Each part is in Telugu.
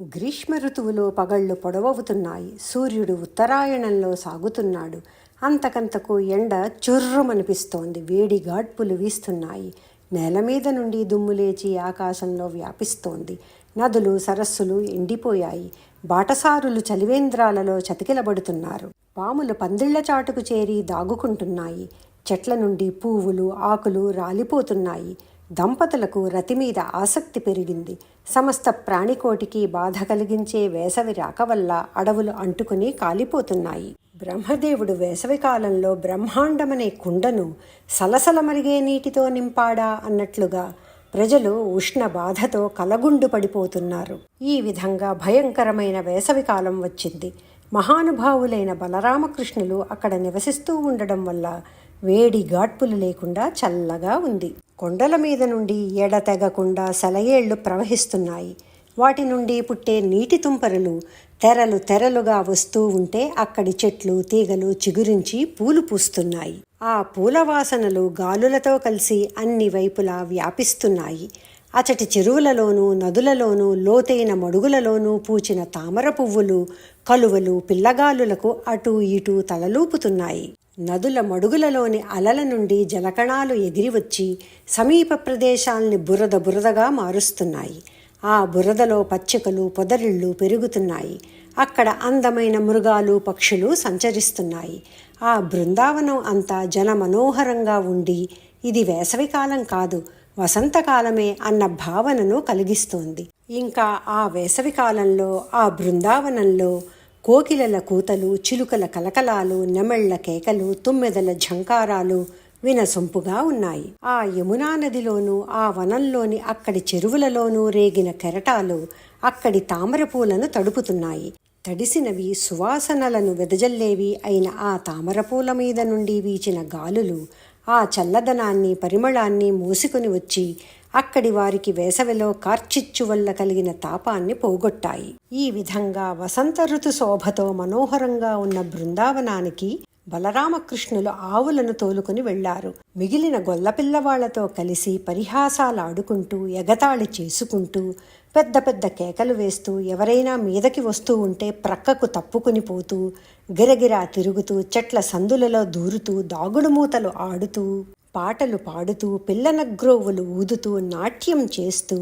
గ్రీష్మ ఋతువులో పగళ్ళు పొడవవుతున్నాయి. సూర్యుడు ఉత్తరాయణంలో సాగుతున్నాడు. అంతకంతకు ఎండ చుర్రుమనిపిస్తోంది. వేడి గాడ్పులు వీస్తున్నాయి. నేల మీద నుండి దుమ్ము లేచి ఆకాశంలో వ్యాపిస్తోంది. నదులు, సరస్సులు ఎండిపోయాయి. బాటసారులు చలివేంద్రాలలో చతికిలబడుతున్నారు. పాములు పందిళ్ల చాటుకు చేరి దాగుకుంటున్నాయి. చెట్ల నుండి పువ్వులు, ఆకులు రాలిపోతున్నాయి. దంపతులకు రతి మీద ఆసక్తి పెరిగింది. సమస్త ప్రాణికోటికి బాధ కలిగించే వేసవి రాక వల్ల అడవులు అంటుకుని కాలిపోతున్నాయి. బ్రహ్మదేవుడు వేసవి కాలంలో బ్రహ్మాండమనే కుండను సలసల మరిగే నీటితో నింపాడా అన్నట్లుగా ప్రజలు ఉష్ణ బాధతో కలగుండు పడిపోతున్నారు. ఈ విధంగా భయంకరమైన వేసవి కాలం వచ్చింది. మహానుభావులైన బలరామకృష్ణులు అక్కడ నివసిస్తూ ఉండడం వల్ల వేడి గాడ్పులు లేకుండా చల్లగా ఉంది. కొండల మీద నుండి ఎడతెగకుండా సెలయేళ్లు ప్రవహిస్తున్నాయి. వాటి నుండి పుట్టే నీటి తుంపరులు తెరలు తెరలుగా వస్తూ ఉంటే అక్కడి చెట్లు, తీగలు చిగురించి పూలు పూస్తున్నాయి. ఆ పూల వాసనలు గాలులతో కలిసి అన్ని వైపులా వ్యాపిస్తున్నాయి. అచటి చెరువులలోనూ, నదులలోనూ, లోతైన మడుగులలోనూ పూచిన తామర పువ్వులు, కలువలు పిల్లగాలులకు అటూ ఇటూ తలలూపుతున్నాయి. నదుల మడుగులలోని అలల నుండి జలకణాలు ఎగిరివచ్చి సమీప ప్రదేశాల్ని బురద బురదగా మారుస్తున్నాయి. ఆ బురదలో పచ్చికలు, పొదరిళ్ళు పెరుగుతున్నాయి. అక్కడ అందమైన మృగాలు, పక్షులు సంచరిస్తున్నాయి. ఆ బృందావనం అంతా జనమనోహరంగా ఉండి ఇది వేసవికాలం కాదు, వసంతకాలమే అన్న భావనను కలిగిస్తోంది. ఇంకా ఆ వేసవికాలంలో ఆ బృందావనంలో కోకిలల కూతలు, చిలుకల కలకలాలు, నెమళ్ల కేకలు, తుమ్మెదల ఝంకారాలు వినసొంపుగా ఉన్నాయి. ఆ యమునా నదిలోనూ, ఆ వనంలోని అక్కడి చెరువులలోనూ రేగిన కెరటాలు అక్కడి తామరపూలను తడుపుతున్నాయి. తడిసినవి, సువాసనలను వెదజల్లేవి అయిన ఆ తామరపూల మీద నుండి వీచిన గాలులు ఆ చల్లదనాన్ని, పరిమళాన్ని మోసుకుని వచ్చి అక్కడి వారికి వేసవిలో కార్చిచ్చు వల్ల కలిగిన తాపాన్ని పోగొట్టాయి. ఈ విధంగా వసంత ఋతు శోభతో మనోహరంగా ఉన్న బృందావనానికి బలరామకృష్ణులు ఆవులను తోలుకుని వెళ్లారు. మిగిలిన గొల్లపిల్లవాళ్లతో కలిసి పరిహాసాలాడుకుంటూ, ఎగతాళి చేసుకుంటూ, పెద్ద పెద్ద కేకలు వేస్తూ, ఎవరైనా మీదకి వస్తూ ఉంటే ప్రక్కకు తప్పుకుని పోతూ, గిరగిరా తిరుగుతూ, చెట్ల సందులలో దూరుతూ, దాగుడుమూతలు ఆడుతూ, పాటలు పాడుతూ, పిల్లనగ్రోవులు ఊదుతూ, నాట్యం చేస్తూ,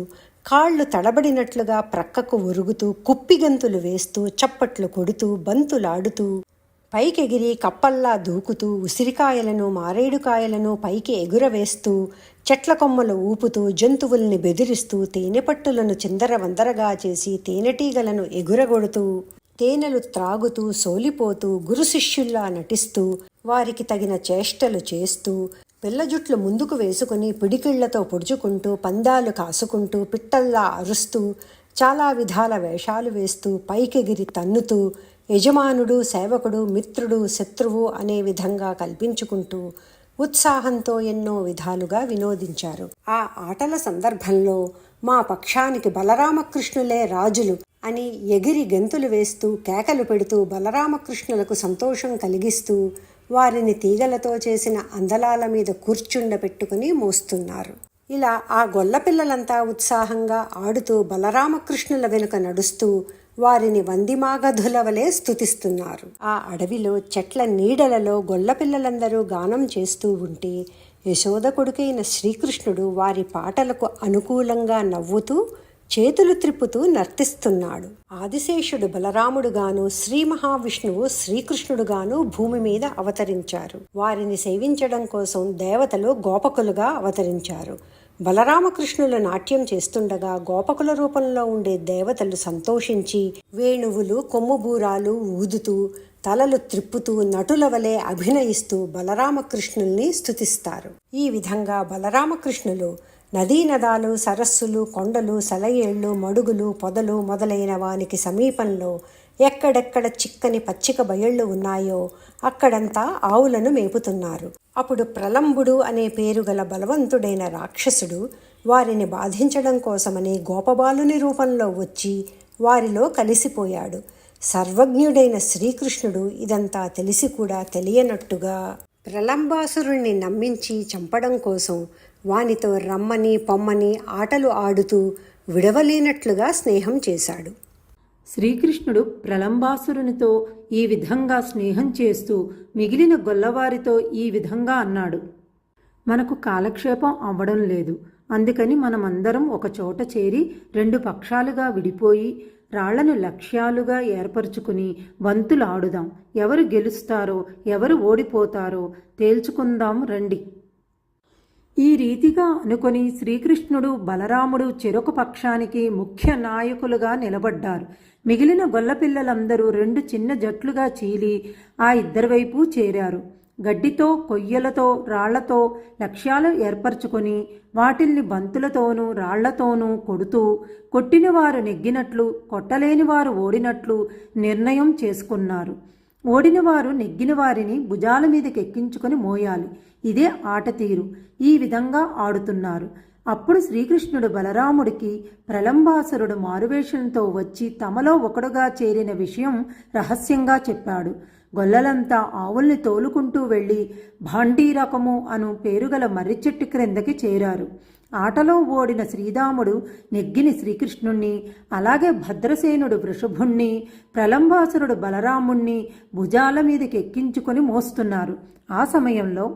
కాళ్ళు తడబడినట్లుగా ప్రక్కకు ఒరుగుతూ, కుప్పిగంతులు వేస్తూ, చప్పట్లు కొడుతూ, బంతులాడుతూ, పైకెగిరి కప్పల్లా దూకుతూ, ఉసిరికాయలను, మారేడుకాయలను పైకి ఎగురవేస్తూ, చెట్ల కొమ్మలు ఊపుతూ, జంతువుల్ని బెదిరిస్తూ, తేనెపట్టులను చిందరవందరగా చేసి, తేనెటీగలను ఎగురగొడుతూ, తేనెలు త్రాగుతూ, సోలిపోతూ, గురు శిష్యుల్లా నటిస్తూ, వారికి తగిన చేష్టలు చేస్తూ, పిల్ల జుట్లు ముందుకు వేసుకుని పిడికిళ్లతో పొడుచుకుంటూ, పందాలు కాసుకుంటూ, పిట్టల్లా అరుస్తూ, చాలా విధాల వేషాలు వేస్తూ, పైకెగిరి తన్నుతూ, యజమానుడు, సేవకుడు, మిత్రుడు, శత్రువు అనే విధంగా కల్పించుకుంటూ ఉత్సాహంతో ఎన్నో విధాలుగా వినోదించారు. ఆ ఆటల సందర్భంలో మా పక్షానికి బలరామకృష్ణులే రాజులు అని ఎగిరి గెంతులు వేస్తూ, కేకలు పెడుతూ, బలరామకృష్ణులకు సంతోషం కలిగిస్తూ వారిని తీగలతో చేసిన అందలాల మీద కూర్చుండబెట్టుకుని మోస్తున్నారు. ఇలా ఆ గొల్లపిల్లలంతా ఉత్సాహంగా ఆడుతూ బలరామకృష్ణుల వెనుక నడుస్తూ వారిని వందిమాగధుల వలె స్తుతిస్తున్నారు. ఆ అడవిలో చెట్ల నీడలలో గొల్లపిల్లలందరూ గానం చేస్తూ ఉంటే యశోద కొడుకైన శ్రీకృష్ణుడు వారి పాటలకు అనుకూలంగా నవ్వుతూ, చేతులు త్రిప్పుతూ నర్తిస్తున్నాడు. ఆదిశేషుడు బలరాముడుగాను, శ్రీ మహావిష్ణువు శ్రీకృష్ణుడుగాను భూమి మీద అవతరించారు. వారిని సేవించడం కోసం దేవతలు గోపకులుగా అవతరించారు. బలరామకృష్ణులు నాట్యం చేస్తుండగా గోపకుల రూపంలో ఉండే దేవతలు సంతోషించి వేణువులు, కొమ్ముబూరాలు ఊదుతూ, తలలు త్రిప్పుతూ, నటుల వలె అభినయిస్తూ బలరామకృష్ణుల్ని స్తుతిస్తారు. ఈ విధంగా బలరామకృష్ణులు నదీనదాలు, సరస్సులు, కొండలు, సెలయేళ్లు, మడుగులు, పొదలు మొదలైన వానికి సమీపంలో ఎక్కడెక్కడ చిక్కని పచ్చిక బయళ్ళు ఉన్నాయో అక్కడంతా ఆవులను మేపుతున్నారు. అప్పుడు ప్రలంబుడు అనే పేరు గల బలవంతుడైన రాక్షసుడు వారిని బాధించడం కోసమని గోపబాలుని రూపంలో వచ్చి వారిలో కలిసిపోయాడు. సర్వజ్ఞుడైన శ్రీకృష్ణుడు ఇదంతా తెలిసి కూడా తెలియనట్టుగా ప్రలంబాసురుణ్ణి నమ్మించి చంపడం కోసం వానితో రమ్మని పొమ్మని ఆటలు ఆడుతూ విడవలేనట్లుగా స్నేహం చేశాడు. శ్రీకృష్ణుడు ప్రలంబాసురునితో ఈ విధంగా స్నేహం చేస్తూ మిగిలిన గొల్లవారితో ఈ విధంగా అన్నాడు: మనకు కాలక్షేపం అవ్వడం లేదు, అందుకని మనమందరం ఒక చోట చేరి 2 పక్షాలుగా విడిపోయి రాళ్లను లక్ష్యాలుగా ఏర్పరచుకుని బంతులాడుదాం. ఎవరు గెలుస్తారో ఎవరు ఓడిపోతారో తేల్చుకుందాం రండి. ఈ రీతిగా అనుకొని శ్రీకృష్ణుడు బలరాముడు చెరొక పక్షానికి ముఖ్య నాయకులుగా నిలబడ్డారు. మిగిలిన గొల్లపిల్లలందరూ 2 చిన్న జట్లుగా చీలి ఆ ఇద్దరి వైపు చేరారు. గడ్డితో కొయ్యలతో రాళ్లతో లక్ష్యాలు ఏర్పరచుకొని వాటిల్ని బంతులతోనూ రాళ్లతోనూ కొడుతూ కొట్టినవారు నెగ్గినట్లు కొట్టలేని వారు ఓడినట్లు నిర్ణయం చేసుకున్నారు. ఓడినవారు నెగ్గిన వారిని భుజాల మీదకి ఎక్కించుకొని మోయాలి. ఇదే ఆట తీరు. ఈ విధంగా ఆడుతున్నారు. అప్పుడు శ్రీకృష్ణుడు బలరాముడికి ప్రలంబాసురుడు మారువేషంతో వచ్చి తమలో ఒకడుగా చేరిన విషయం రహస్యంగా చెప్పాడు. గొల్లలంతా ఆవుల్ని తోలుకుంటూ వెళ్ళి భాండీరకము అను పేరుగల మర్రి చెట్టు క్రిందకి చేరారు. ఆటలో ఓడిన శ్రీరాముడు నెగ్గిని శ్రీకృష్ణుణ్ణి, అలాగే భద్రసేనుడు వృషభుణ్ణి, ప్రలంబాసురుడు బలరాముణ్ణి భుజాల మీదకి ఎక్కించుకొని మోస్తున్నారు. ఆ సమయంలో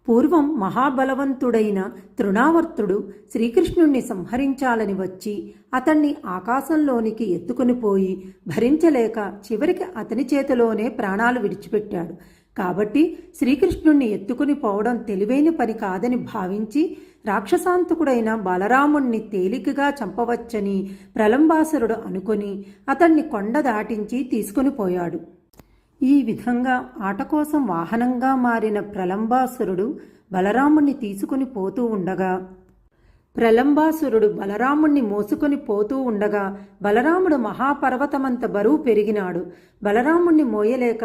పూర్వం మహాబలవంతుడైన తృణావర్తుడు శ్రీకృష్ణుణ్ణి సంహరించాలని వచ్చి అతన్ని ఆకాశంలోనికి ఎత్తుకుని పోయి భరించలేక చివరికి అతని చేతిలోనే ప్రాణాలు విడిచిపెట్టాడు. కాబట్టి శ్రీకృష్ణుణ్ణి ఎత్తుకుని పోవడం తెలివైన పని కాదని భావించి రాక్షసాంతకుడైన బలరాముణ్ణి తేలికగా చంపవచ్చని ప్రలంబాసురుడు అనుకొని అతన్ని కొండ దాటించి తీసుకుని పోయాడు. ఈ విధంగా ఆట కోసం వాహనంగా మారిన ప్రలంబాసురుడు బలరాముణ్ణి తీసుకుని పోతూ ఉండగా బలరాముణ్ణి మోసుకొని పోతూ ఉండగా బలరాముడు మహాపర్వతమంత బరువు పెరిగినాడు. బలరాముణ్ణి మోయలేక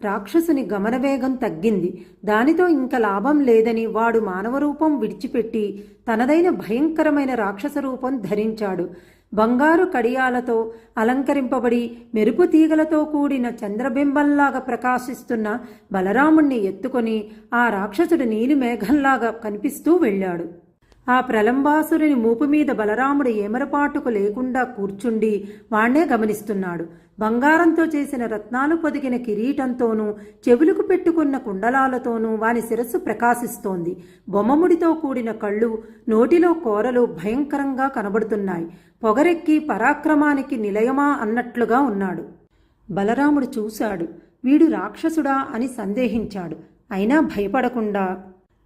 రాక్షసుని గమనవేగం తగ్గింది. దానితో ఇంక లాభం లేదని వాడు మానవరూపం విడిచిపెట్టి తనదైన భయంకరమైన రాక్షస రూపం ధరించాడు. బంగారు కడియాలతో అలంకరింపబడి మెరుపు తీగలతో కూడిన చంద్రబింబంలాగా ప్రకాశిస్తున్న బలరాముణ్ణి ఎత్తుకొని ఆ రాక్షసుడు నీలి మేఘంలాగా కనిపిస్తూ వెళ్ళాడు. ఆ ప్రలంబాసురుని మూపు మీద బలరాముడు ఏమరపాటుకు లేకుండా కూర్చుండి వాణ్ణే గమనిస్తున్నాడు. బంగారంతో చేసిన రత్నాలు పొదిగిన కిరీటంతోనూ చెవులకు పెట్టుకున్న కుండలాలతోనూ వాని శిరస్సు ప్రకాశిస్తోంది. బొమ్మముడితో కూడిన కళ్ళు, నోటిలో కోరలు భయంకరంగా కనబడుతున్నాయి. పొగరెక్కి పరాక్రమానికి నిలయమా అన్నట్లుగా ఉన్నాడు. బలరాముడు చూశాడు. వీడు రాక్షసుడా అని సందేహించాడు. అయినా భయపడకుండా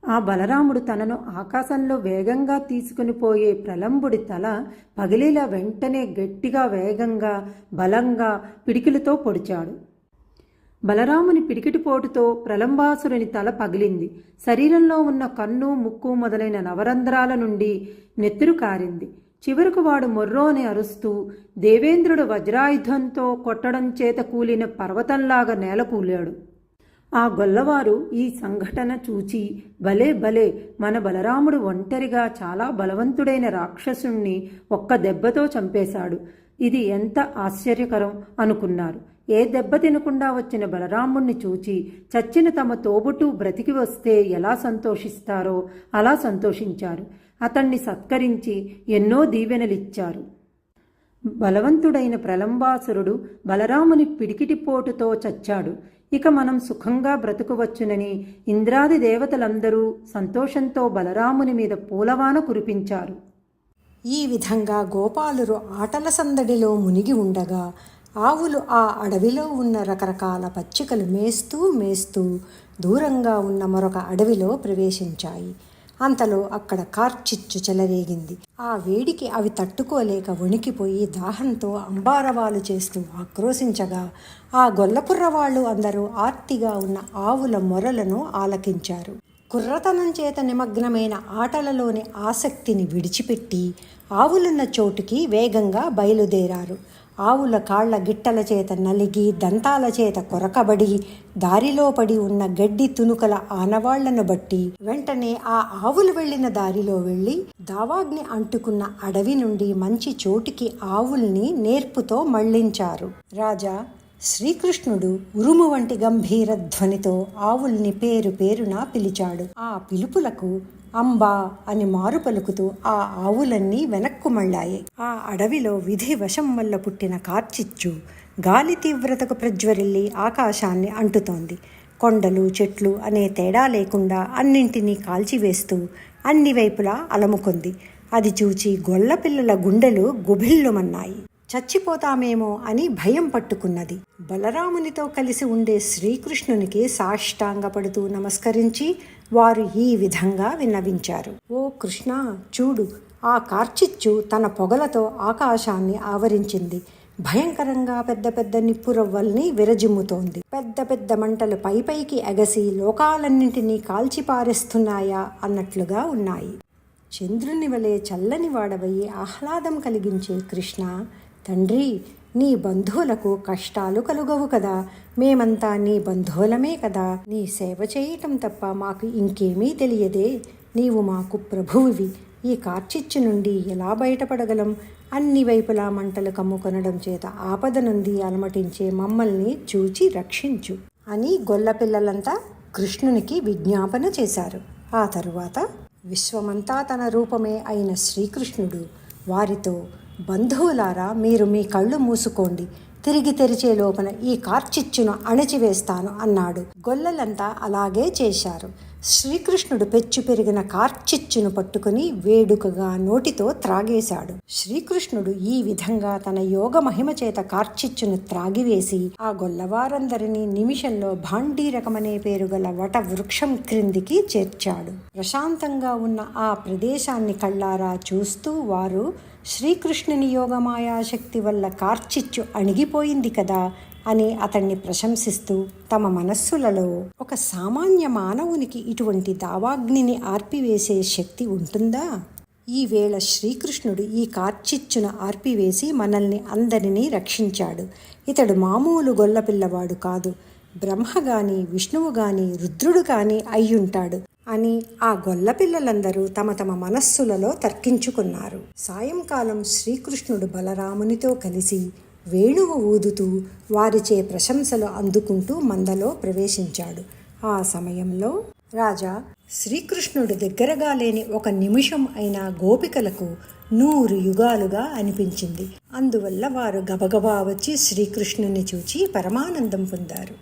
ఆ బలరాముడు తనను ఆకాశంలో వేగంగా తీసుకుని పోయే ప్రలంబుడి తల పగిలేలా వెంటనే గట్టిగా వేగంగా బలంగా పిడికిలతో పొడిచాడు. బలరాముని పిడికిటిపోటుతో ప్రలంబాసురుని తల పగిలింది. శరీరంలో ఉన్న కన్ను, ముక్కు మొదలైన నవరంధ్రాల నుండి నెత్తురు కారింది. చివరకు వాడు మొర్రోని అరుస్తూ దేవేంద్రుడు వజ్రాయుధంతో కొట్టడం చేత కూలిన పర్వతంలాగా నేలకూలాడు. ఆ గొల్లవారు ఈ సంఘటన చూచి భలే భలే, మన బలరాముడు ఒంటరిగా చాలా బలవంతుడైన రాక్షసుణ్ణి ఒక్క దెబ్బతో చంపేశాడు, ఇది ఎంత ఆశ్చర్యకరం అనుకున్నారు. ఏ దెబ్బ తినకుండా వచ్చిన బలరాముణ్ణి చూచి చచ్చిన తమ తోబుట్టు బ్రతికి వస్తే ఎలా సంతోషిస్తారో అలా సంతోషించారు. అతన్ని సత్కరించి ఎన్నో దీవెనలిచ్చారు. బలవంతుడైన ప్రలంబాసురుడు బలరాముని పిడికిటిపోటుతో చచ్చాడు. ఇక మనం సుఖంగా బ్రతుకువచ్చునని ఇంద్రాది దేవతలందరూ సంతోషంతో బలరాముని మీద పూలవాన కురిపించారు. ఈ విధంగా గోపాలురు ఆటల సందడిలో మునిగి ఉండగా ఆవులు ఆ అడవిలో ఉన్న రకరకాల పచ్చికలు మేస్తూ మేస్తూ దూరంగా ఉన్న మరొక అడవిలో ప్రవేశించాయి. అంతలో అక్కడ కార్చిచ్చు చెలరేగింది. ఆ వేడికి అవి తట్టుకోలేక వణికిపోయి దాహంతో అంబారవాలు చేస్తూ ఆక్రోశించగా ఆ గొల్లకుర్రవాళ్ళు అందరూ ఆర్తిగా ఉన్న ఆవుల మొరలను ఆలకించారు. కుర్రతనం చేత నిమగ్నమైన ఆటలలోని ఆసక్తిని విడిచిపెట్టి ఆవులున్న చోటుకి వేగంగా బయలుదేరారు. ఆవుల కాళ్ల గిట్టల చేత నలిగి దంతాల చేత కొరకబడి దారిలో పడి ఉన్న గడ్డి తునుకల ఆనవాళ్లను బట్టి వెంటనే ఆ ఆవులు వెళ్లిన దారిలో వెళ్ళి దావాగ్ని అంటుకున్న అడవి నుండి మంచి చోటికి ఆవుల్ని నేర్పుతో మళ్లించారు. రాజా, శ్రీకృష్ణుడు ఉరుము వంటి గంభీర ధ్వనితో ఆవుల్ని పేరు పేరున పిలిచాడు. ఆ పిలుపులకు అంబా అని మారు పలుకుతూ ఆ ఆవులన్నీ వెనక్కు మళ్ళాయి. ఆ అడవిలో విధి వశం వల్ల పుట్టిన కార్చిచ్చు గాలి తీవ్రతకు ప్రజ్వరిల్లి ఆకాశాన్ని అంటుతోంది. కొండలు చెట్లు అనే తేడా లేకుండా అన్నింటినీ కాల్చివేస్తూ అన్ని వైపులా అలముకుంది. అది చూచి గొల్లపిల్లల గుండెలు గుభిల్లుమన్నాయి. చచ్చిపోతామేమో అని భయం పట్టుకున్నది. బలరామునితో కలిసి ఉండే శ్రీకృష్ణునికి సాష్టాంగపడుతూ నమస్కరించి వారు ఈ విధంగా విన్నవించారు. ఓ కృష్ణ, చూడు, ఆ కార్చిచ్చు తన పొగలతో ఆకాశాన్ని ఆవరించింది. భయంకరంగా పెద్ద పెద్ద నిప్పురవ్వల్ని విరజిమ్ముతోంది. పెద్ద పెద్ద మంటలు పైపైకి ఎగసి లోకాలన్నింటినీ కాల్చిపారేస్తున్నాయా అన్నట్లుగా ఉన్నాయి. చంద్రుని వలె చల్లని వాడవయ్యి ఆహ్లాదం కలిగించే కృష్ణ, తండ్రి, నీ బంధువులకు కష్టాలు కలుగవు కదా, మేమంతా నీ బంధువులమే కదా, నీ సేవ చేయటం తప్ప మాకు ఇంకేమీ తెలియదే, నీవు మాకు ప్రభువువి, ఈ కార్చిచ్చు నుండి ఎలా బయటపడగలం, అన్ని వైపులా మంటలు కమ్ముకొనడం చేత ఆపద నుండి అలమటించే మమ్మల్ని చూచి రక్షించు అని గొల్లపిల్లలంతా కృష్ణునికి విజ్ఞాపన చేశారు. ఆ తరువాత విశ్వమంతా తన రూపమే అయిన శ్రీకృష్ణుడు వారితో, బంధువులారా, మీరు మీ కళ్ళు మూసుకోండి, తిరిగి తెరిచే లోపల ఈ కార్చిచ్చును అణచివేస్తాను అన్నాడు. గొల్లలంతా అలాగే చేశారు. శ్రీకృష్ణుడు పెచ్చు పెరిగిన కార్చిచ్చును పట్టుకుని వేడుకగా నోటితో త్రాగేశాడు. శ్రీకృష్ణుడు ఈ విధంగా తన యోగ మహిమ చేత కార్చిచ్చును త్రాగివేసి ఆ గొల్లవారందరినీ నిమిషంలో భాండీరకమనే పేరు గల వట వృక్షం క్రిందికి చేర్చాడు. ప్రశాంతంగా ఉన్న ఆ ప్రదేశాన్ని కళ్ళారా చూస్తూ వారు, శ్రీకృష్ణుని యోగమాయాశక్తి వల్ల కార్చిచ్చు అణిగిపోయింది కదా అని అతన్ని ప్రశంసిస్తూ తమ మనస్సులలో, ఒక సామాన్య మానవునికి ఇటువంటి దావాగ్నిని ఆర్పివేసే శక్తి ఉంటుందా? ఈవేళ శ్రీకృష్ణుడు ఈ కార్చిచ్చును ఆర్పివేసి మనల్ని అందరినీ రక్షించాడు. ఇతడు మామూలు గొల్లపిల్లవాడు కాదు, బ్రహ్మగాని విష్ణువు గాని రుద్రుడు గాని అయ్యుంటాడు అని ఆ గొల్లపిల్లలందరూ తమ తమ మనస్సులలో తర్కించుకున్నారు. సాయంకాలం శ్రీకృష్ణుడు బలరామునితో కలిసి వేణువు ఊదుతూ వారిచే ప్రశంసలు అందుకుంటూ మందలో ప్రవేశించాడు. ఆ సమయంలో రాజా, శ్రీకృష్ణుడు దగ్గరగా లేని ఒక నిమిషం అయినా గోపికలకు 100 యుగాలుగా అనిపించింది. అందువల్ల వారు గబగబా వచ్చి శ్రీకృష్ణుని చూచి పరమానందం పొందారు.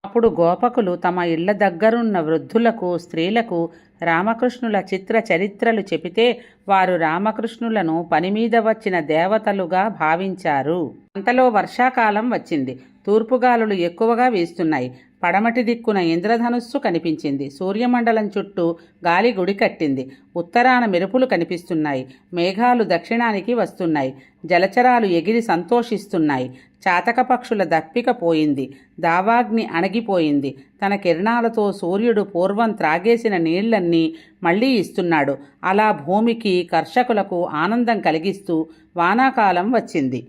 అప్పుడు గోపకులు తమ ఇళ్ల దగ్గరున్న వృద్ధులకు, స్త్రీలకు రామకృష్ణుల చిత్ర చరిత్రలు చెబితే వారు రామకృష్ణులను పనిమీద వచ్చిన దేవతలుగా భావించారు. అంతలో వర్షాకాలం వచ్చింది. తూర్పుగాలులు ఎక్కువగా వీస్తున్నాయి. పడమటి దిక్కున ఇంద్రధనుస్సు కనిపించింది. సూర్యమండలం చుట్టూ గాలి గుడి కట్టింది. ఉత్తరాన మెరుపులు కనిపిస్తున్నాయి. మేఘాలు దక్షిణానికి వస్తున్నాయి. జలచరాలు ఎగిరి సంతోషిస్తున్నాయి. చాతక పక్షుల దప్పిక పోయింది. దావాగ్ని అణగిపోయింది. తన కిరణాలతో సూర్యుడు పూర్వం త్రాగేసిన నీళ్లన్నీ మళ్లీ ఇస్తున్నాడు. అలా భూమికి, కర్షకులకు ఆనందం కలిగిస్తూ వానాకాలం వచ్చింది.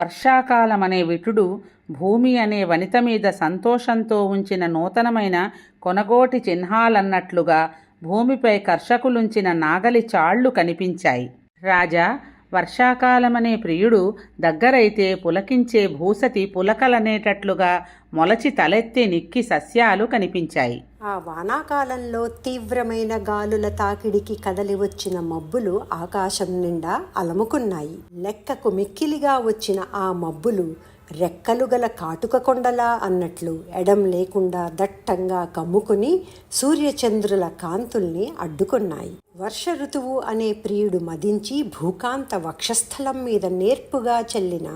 వర్షాకాలం అనే విటుడు భూమి అనే వనిత మీద సంతోషంతో ఉంచిన నూతనమైన కొనగోటి చిహ్నాలన్నట్లుగా భూమిపై కర్షకులుంచిన నాగలి చాళ్లు కనిపించాయి. రాజా, వర్షాకాలమనే ప్రియుడు దగ్గరైతే పులకించే భూసతి పులకలనేటట్లుగా మొలచి తలెత్తి నిక్కి సస్యాలు కనిపించాయి. ఆ వానాకాలంలో తీవ్రమైన గాలుల తాకిడికి కదలి వచ్చిన మబ్బులు ఆకాశం నిండా అలముకున్నాయి. లెక్కకు మిక్కిలిగా వచ్చిన ఆ మబ్బులు రెక్కలు గల కాటుక కొండలా అన్నట్లు ఎడం లేకుండా దట్టంగా కమ్ముకుని సూర్యచంద్రుల కాంతుల్ని అడ్డుకున్నాయి. వర్ష ఋతువు అనే ప్రియుడు మదించి భూకాంత వక్షస్థలం మీద నేర్పుగా చల్లిన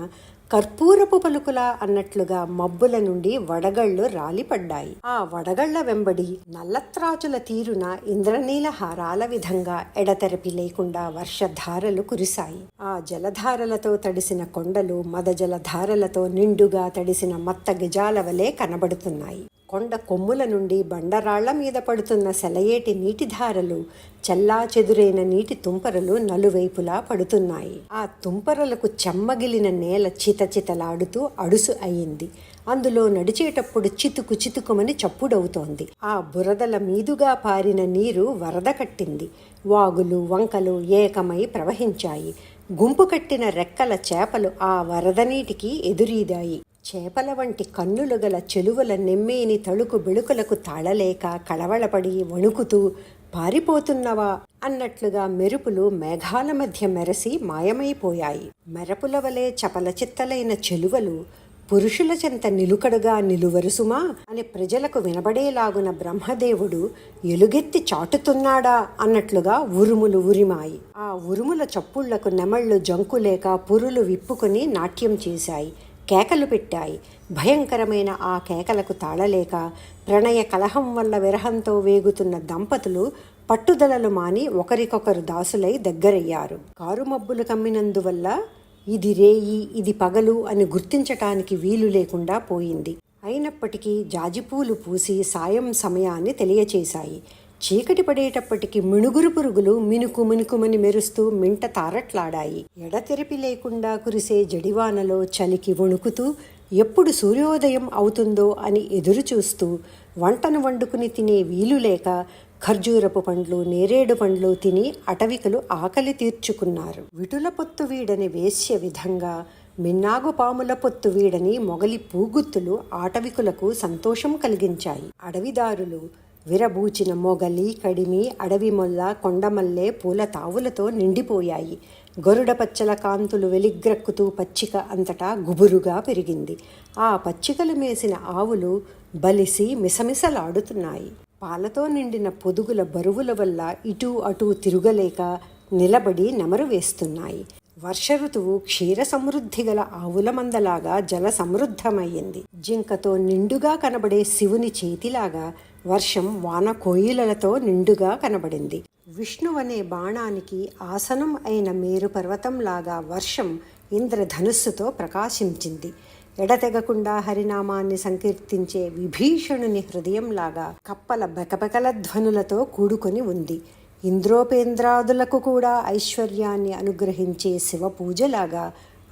కర్పూరపు పలుకులా అన్నట్లుగా మబ్బుల నుండి వడగళ్ళు రాలిపడ్డాయి. ఆ వడగళ్ల వెంబడి నల్లత్రాచుల తీరున ఇంద్రనీల హారాల విధంగా ఎడతెరపి లేకుండా వర్షధారలు కురిశాయి. ఆ జలధారలతో తడిసిన కొండలు మద జలధారలతో నిండుగా తడిసిన మత్త గిజాల వలె కనబడుతున్నాయి. కొండ కొమ్ముల నుండి బండరాళ్ల మీద పడుతున్న సెలయేటి నీటిధారలు, చల్లా చెదురైన నీటి తుంపరలు నలువైపులా పడుతున్నాయి. ఆ తుంపరలకు చెమ్మగిలిన నేల చితచితలాడుతూ అడుసు అయింది. అందులో నడిచేటప్పుడు చితుకు చితుకుమని చప్పుడవుతోంది. ఆ బురదల మీదుగా పారిన నీరు వరద కట్టింది. వాగులు, వంకలు ఏకమై ప్రవహించాయి. గుంపు కట్టిన రెక్కల చేపలు ఆ వరద నీటికి ఎదురీదాయి. చేపల వంటి కన్నులు గల చెలువల నెమ్మేని తళుకు బెళుకులకు తాళలేక కళవళపడి వణుకుతూ పారిపోతున్నవా అన్నట్లుగా మెరుపులు మేఘాల మధ్య మెరసి మాయమైపోయాయి. మెరపుల వలె చపల చిత్తలైన చెలువలు పురుషుల చెంత నిలుకడుగా నిలువరుసుమా అని ప్రజలకు వినబడేలాగున బ్రహ్మదేవుడు ఎలుగెత్తి చాటుతున్నాడా అన్నట్లుగా ఉరుములు ఉరిమాయి. ఆ ఉరుముల చప్పుళ్లకు నెమళ్ళు జంకులేక పురులు విప్పుకొని నాట్యం చేశాయి, కేకలు పెట్టాయి. భయంకరమైన ఆ కేకలకు తాళలేక ప్రణయ కలహం వల్ల విరహంతో వేగుతున్న దంపతులు పట్టుదలలు మాని ఒకరికొకరు దాసులై దగ్గరయ్యారు. కారుమబ్బులు కమ్మినందువల్ల ఇది రేయి ఇది పగలు అని గుర్తించటానికి వీలు లేకుండా పోయింది. అయినప్పటికీ జాజిపూలు పూసి సాయం సమయాన్ని తెలియచేశాయి. చీకటి పడేటప్పటికి మిణుగురు పురుగులు మినుకు మినుకుమని మెరుస్తూ మింట తారట్లాడాయి. ఎడతెరిపి లేకుండా కురిసే జడివానలో చలికి వణుకుతూ ఎప్పుడు సూర్యోదయం అవుతుందో అని ఎదురు చూస్తూ వంటను వండుకుని తినే వీలు లేక ఖర్జూరపు పండ్లు నేరేడు పండ్లు తిని అటవికలు ఆకలి తీర్చుకున్నారు. విటుల పొత్తు వీడని వేశ్య విధంగా మిన్నాగు పాముల పొత్తు వీడని మొగలి పూగుత్తులు ఆటవికులకు సంతోషం కలిగించాయి. అడవిదారులు విరబూచిన మొగలి కడిమి అడవి మొల్ల కొండమల్లె పూల తావులతో నిండిపోయాయి. గరుడ పచ్చల కాంతులు వెలిగ్రక్కుతూ పచ్చిక అంతటా గుబురుగా పెరిగింది. ఆ పచ్చికలు మేసిన ఆవులు బలిసి మిసమిసలాడుతున్నాయి. పాలతో నిండిన పొదుగుల బరువుల వల్ల ఇటూ అటూ తిరుగలేక నిలబడి నెమరు వేస్తున్నాయి. వర్ష ఋతువు క్షీర సమృద్ధి గల ఆవుల మందలాగా జల సమృద్ధమయ్యింది. జింకతో నిండుగా కనబడే శివుని చేతిలాగా వర్షం వాన కోయిలలతో నిండుగా కనబడింది. విష్ణువనే బాణానికి ఆసనం అయిన మేరు పర్వతంలాగా వర్షం ఇంద్రధనుస్సుతో ప్రకాశించింది. ఎడతెగకుండా హరినామాన్ని సంకీర్తించే విభీషణుని హృదయంలాగా కప్పల బెకబెకల ధ్వనులతో కూడుకొని ఉంది. ఇంద్రోపేంద్రాదులకు కూడా ఐశ్వర్యాన్ని అనుగ్రహించే శివ పూజలాగా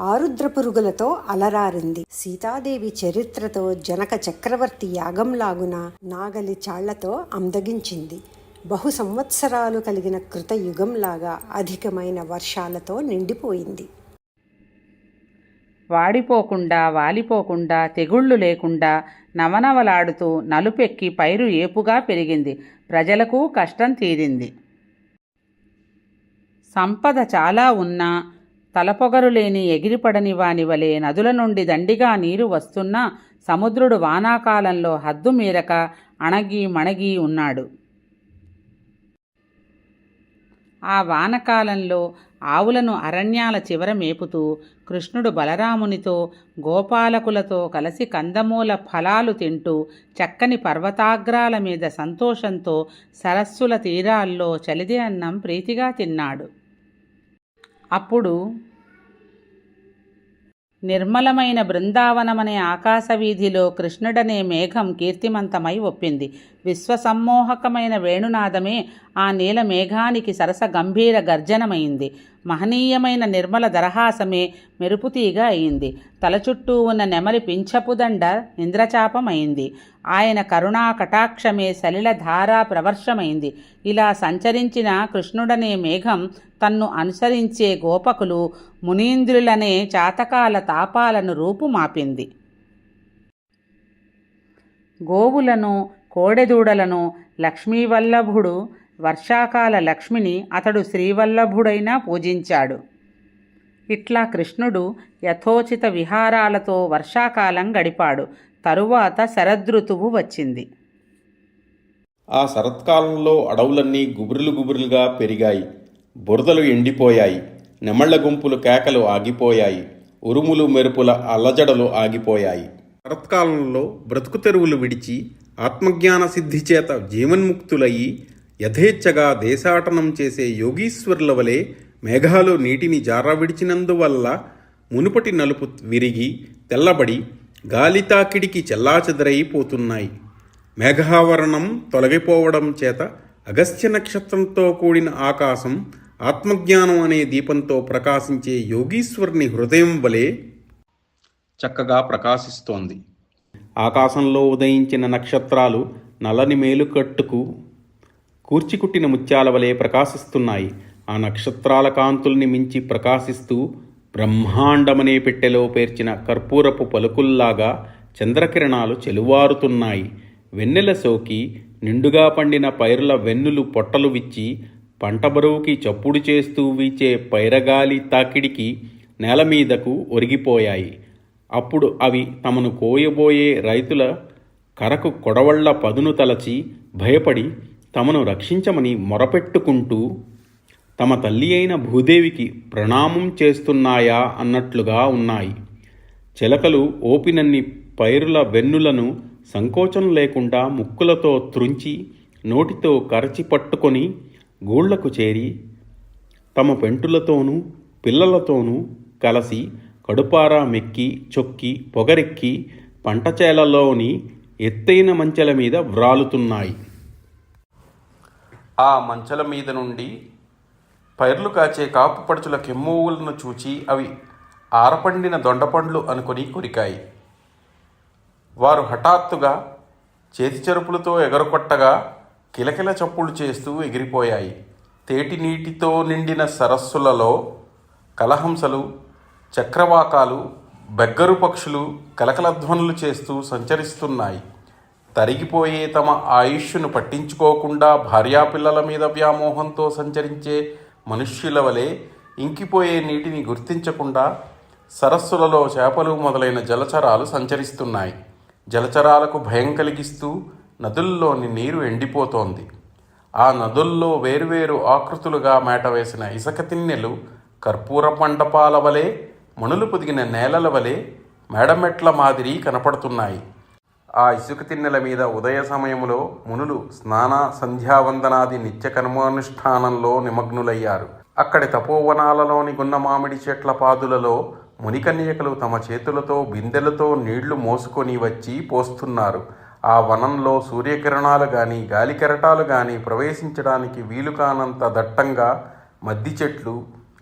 ఆరుద్ర పురుగులతో అలరారింది. సీతాదేవి చరిత్రతో జనక చక్రవర్తి యాగంలాగున నాగలి చాళ్లతో అందగించింది. బహు సంవత్సరాలు కలిగిన కృతయుగంలాగా అధికమైన వర్షాలతో నిండిపోయింది. వాడిపోకుండా వాలిపోకుండా తెగుళ్ళు లేకుండా నవనవలాడుతూ నలుపెక్కి పైరు ఏపుగా పెరిగింది. ప్రజలకు కష్టం తీరింది. సంపద చాలా ఉన్నా తలపొగరు లేని ఎగిరిపడని వాని వలె నదుల నుండి దండిగా నీరు వస్తున్నా సముద్రుడు వానాకాలంలో హద్దు మీరక అణగి మణగి ఉన్నాడు. ఆ వానకాలంలో ఆవులను అరణ్యాల చివర మేపుతూ కృష్ణుడు బలరామునితో గోపాలకులతో కలిసి కందమూల ఫలాలు తింటూ చక్కని పర్వతాగ్రాల మీద సంతోషంతో సరస్సుల తీరాల్లో చలిదే అన్నం ప్రీతిగా తిన్నాడు. అప్పుడు నిర్మలమైన బృందావనమనే ఆకాశవీధిలో కృష్ణుడనే మేఘం కీర్తిమంతమై ఒప్పింది. విశ్వసమ్మోహకమైన వేణునాదమే ఆ నీల మేఘానికి సరస గంభీర గర్జనమైంది. మహనీయమైన నిర్మల దరహాసమే మెరుపుతీగా అయింది. తల చుట్టూ ఉన్న నెమలి పింఛపుదండ ఇంద్రచాపమైంది. ఆయన కరుణా కటాక్షమే సలిల ధారా ప్రవర్షమైంది. ఇలా సంచరించిన కృష్ణుడనే మేఘం తన్ను అనుసరించే గోపకులు మునీంద్రులనే చాతకాల తాపాలను రూపుమాపింది. గోవులను కోడెదూడలను లక్ష్మీవల్లభుడు వర్షాకాల లక్ష్మిని అతడు శ్రీవల్లభుడైనా పూజించాడు. ఇట్లా కృష్ణుడు యథోచిత విహారాలతో వర్షాకాలం గడిపాడు. తరువాత శరదృతువు వచ్చింది. ఆ శరత్కాలంలో అడవులన్నీ గుబురులు గుబురులుగా పెరిగాయి. బురదలు ఎండిపోయాయి. నెమళ్ల గుంపులు కేకలు ఆగిపోయాయి. ఉరుములు మెరుపుల అల్లజడలు ఆగిపోయాయి. శరత్కాలంలో బ్రతుకు తెరువులు విడిచి ఆత్మజ్ఞాన సిద్ధి చేత జీవన్ముక్తులయ్యి యథేచ్ఛగా దేశాటనం చేసే యోగీశ్వరుల వలె మేఘాలు నీటిని జార విడిచినందువల్ల మునుపటి నలుపు విరిగి తెల్లబడి గాలితాకిడికి చెల్లాచెదరైపోతున్నాయి. మేఘావరణం తొలగిపోవడం చేత అగస్త్య నక్షత్రంతో కూడిన ఆకాశం ఆత్మజ్ఞానం అనే దీపంతో ప్రకాశించే యోగీశ్వరుని హృదయం వలె చక్కగా ప్రకాశిస్తోంది. ఆకాశంలో ఉదయించిన నక్షత్రాలు నల్లని మేలుకట్టుకు కూర్చికుట్టిన ముత్యాల వలె ప్రకాశిస్తున్నాయి. ఆ నక్షత్రాల కాంతుల్ని మించి ప్రకాశిస్తూ బ్రహ్మాండమనే పెట్టెలో పేర్చిన కర్పూరపు పలుకుల్లాగా చంద్రకిరణాలు చెలువారుతున్నాయి. వెన్నెల సోకి నిండుగా పండిన పైరుల వెన్నులు పొట్టలు విచ్చి పంట బరువుకి చప్పుడు చేస్తూ వీచే పైరగాలి తాకిడికి నేల మీదకు ఒరిగిపోయాయి. అప్పుడు అవి తమను కోయబోయే రైతుల కరకు కొడవళ్ల పదును తలచి భయపడి తమను రక్షించమని మొరపెట్టుకుంటూ తమ తల్లి అయిన భూదేవికి ప్రణామం చేస్తున్నాయా అన్నట్లుగా ఉన్నాయి. చిలకలు ఓపినన్ని పైరుల వెన్నులను సంకోచం లేకుండా ముక్కులతో త్రుంచి నోటితో కరచి పట్టుకొని గూళ్లకు చేరి తమ పెంటులతోనూ పిల్లలతోనూ కలసి కడుపారా మెక్కి చొక్కి పొగరెక్కి పంటచేలలోని ఎత్తైన మంచెల మీద వ్రాలుతున్నాయి. ఆ మంచెల మీద నుండి పైర్లు కాచే కాపు పడుచుల కెమ్మూవులను చూచి అవి ఆరపండిన దొండపండ్లు అనుకొని కొరికాయి. వారు హఠాత్తుగా చేతి చెరుపులతో ఎగరకొట్టగా కిలకిల చప్పుళ్ళు చేస్తూ ఎగిరిపోయాయి. తేటి నీటితో నిండిన సరస్సులలో కలహంసలు, చక్రవాకాలు, బెగ్గరు పక్షులు కలకలధ్వనులు చేస్తూ సంచరిస్తున్నాయి. తరిగిపోయే తమ ఆయుష్ను పట్టించుకోకుండా భార్యాపిల్లల మీద వ్యామోహంతో సంచరించే మనుష్యుల వలె ఇంకిపోయే నీటిని గుర్తించకుండా సరస్సులలో చేపలు మొదలైన జలచరాలు సంచరిస్తున్నాయి. జలచరాలకు భయం కలిగిస్తూ నదుల్లోని నీరు ఎండిపోతోంది. ఆ నదుల్లో వేరువేరు ఆకృతులుగా మేటవేసిన ఇసుక తిన్నెలు కర్పూర మండపాల వలె, మణులు పొదిగిన నేలల వలె మేడమెట్ల మాదిరి కనపడుతున్నాయి. ఆ ఇసుక తిన్నెల మీద ఉదయ సమయములో మునులు స్నాన సంధ్యావందనాది నిత్య కర్మానుష్ఠానంలో నిమగ్నులయ్యారు. అక్కడి తపోవనాలలోని గున్న మామిడి చెట్ల పాదులలో మునికన్యకలు తమ చేతులతో బిందెలతో నీళ్లు మోసుకొని వచ్చి పోస్తున్నారు. ఆ వనంలో సూర్యకిరణాలు కానీ గాలి కెరటాలు కానీ ప్రవేశించడానికి వీలు కానంత దట్టంగా మద్ది చెట్లు,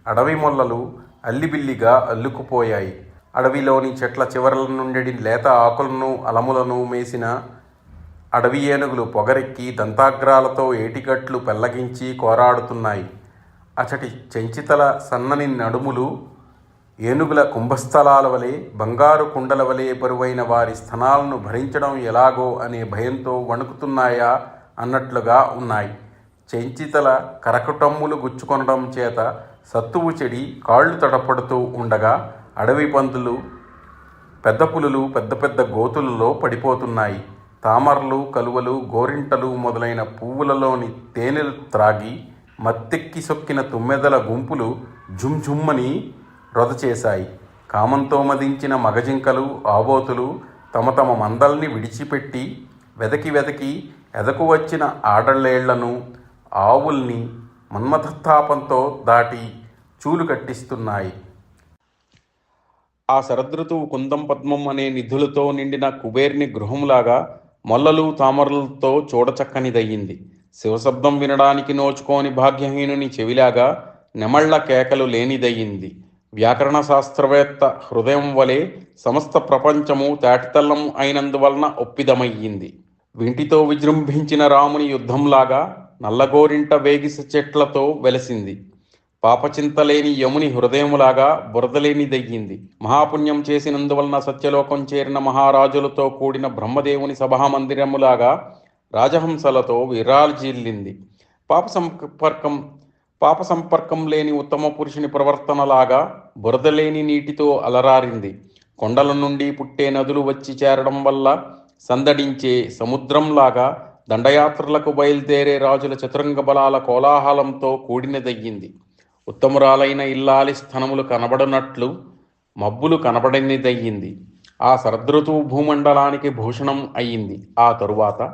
అడవి మొల్లలు అల్లిబిల్లిగా అల్లుకుపోయాయి. అడవిలోని చెట్ల చివరల నుండి లేత ఆకులను అలములను మేసిన అడవి ఏనుగులు పొగరెక్కి దంతాగ్రాలతో ఏటిగట్లు పెల్లగించి కోరాడుతున్నాయి. అచటి చెంచితల సన్నని నడుములు ఏనుగుల కుంభస్థలాల వలె, బంగారు కుండల వలె బరువైన వారి స్థనాలను భరించడం ఎలాగో అనే భయంతో వణుకుతున్నాయా అన్నట్లుగా ఉన్నాయి. చెంచితల కరకుటమ్ములు గుచ్చుకొనడం చేత సత్తువు చెడి కాళ్ళు తడపడుతూ ఉండగా అడవి పందులు, పెద్ద పులులు పెద్ద పెద్ద గోతులలో పడిపోతున్నాయి. తామరలు, కలువలు, గోరింటలు మొదలైన పువ్వులలోని తేనెలు త్రాగి మత్తెక్కి సొక్కిన తుమ్మెదల గుంపులు జుమ్జుమ్మని రొద చేశాయి. కామంతో మదించిన మగజింకలు, ఆబోతులు తమ తమ మందల్ని విడిచిపెట్టి వెదకి వెదకి ఎదకు వచ్చిన ఆడలేళ్లను, ఆవుల్ని మన్మథత్తాపంతో దాటి చూలు కట్టిస్తున్నాయి. ఆ శరదృతువు కుందం పద్మం అనే నిధులతో నిండిన కుబేర్ని గృహంలాగా మొల్లలు తామరలతో చూడచక్కనిదయ్యింది. శివశబ్దం వినడానికి నోచుకోని భాగ్యహీనుని చెవిలాగా నెమళ్ల కేకలు లేనిదయ్యింది. వ్యాకరణ శాస్త్రవేత్త హృదయం వలె సమస్త ప్రపంచము తాటితల్లం అయినందువలన ఒప్పిదమయ్యింది. వింటితో విజృంభించిన రాముని యుద్ధంలాగా నల్లగోరింట వేగిస చెట్లతో వెలసింది. పాపచింతలేని యముని హృదయములాగా బురదలేనిదయ్యింది. మహాపుణ్యం చేసినందువలన సత్యలోకం చేరిన మహారాజులతో కూడిన బ్రహ్మదేవుని సభామందిరములాగా రాజహంసలతో విరాజిల్లింది. పాప సంపర్కం లేని ఉత్తమ పురుషుని ప్రవర్తనలాగా బురదలేని నీటితో అలరారింది. కొండల నుండి పుట్టే నదులు వచ్చి చేరడం వల్ల సందడించే సముద్రంలాగా దండయాత్రలకు బయలుదేరే రాజుల చతురంగ బలాల కోలాహలంతో కూడినదయ్యింది. ఉత్తమురాలైన ఇల్లాలి స్థనములు కనబడినట్లు మబ్బులు కనబడినదయ్యింది. ఆ శరదృతువు భూమండలానికి భూషణం అయ్యింది. ఆ తరువాత,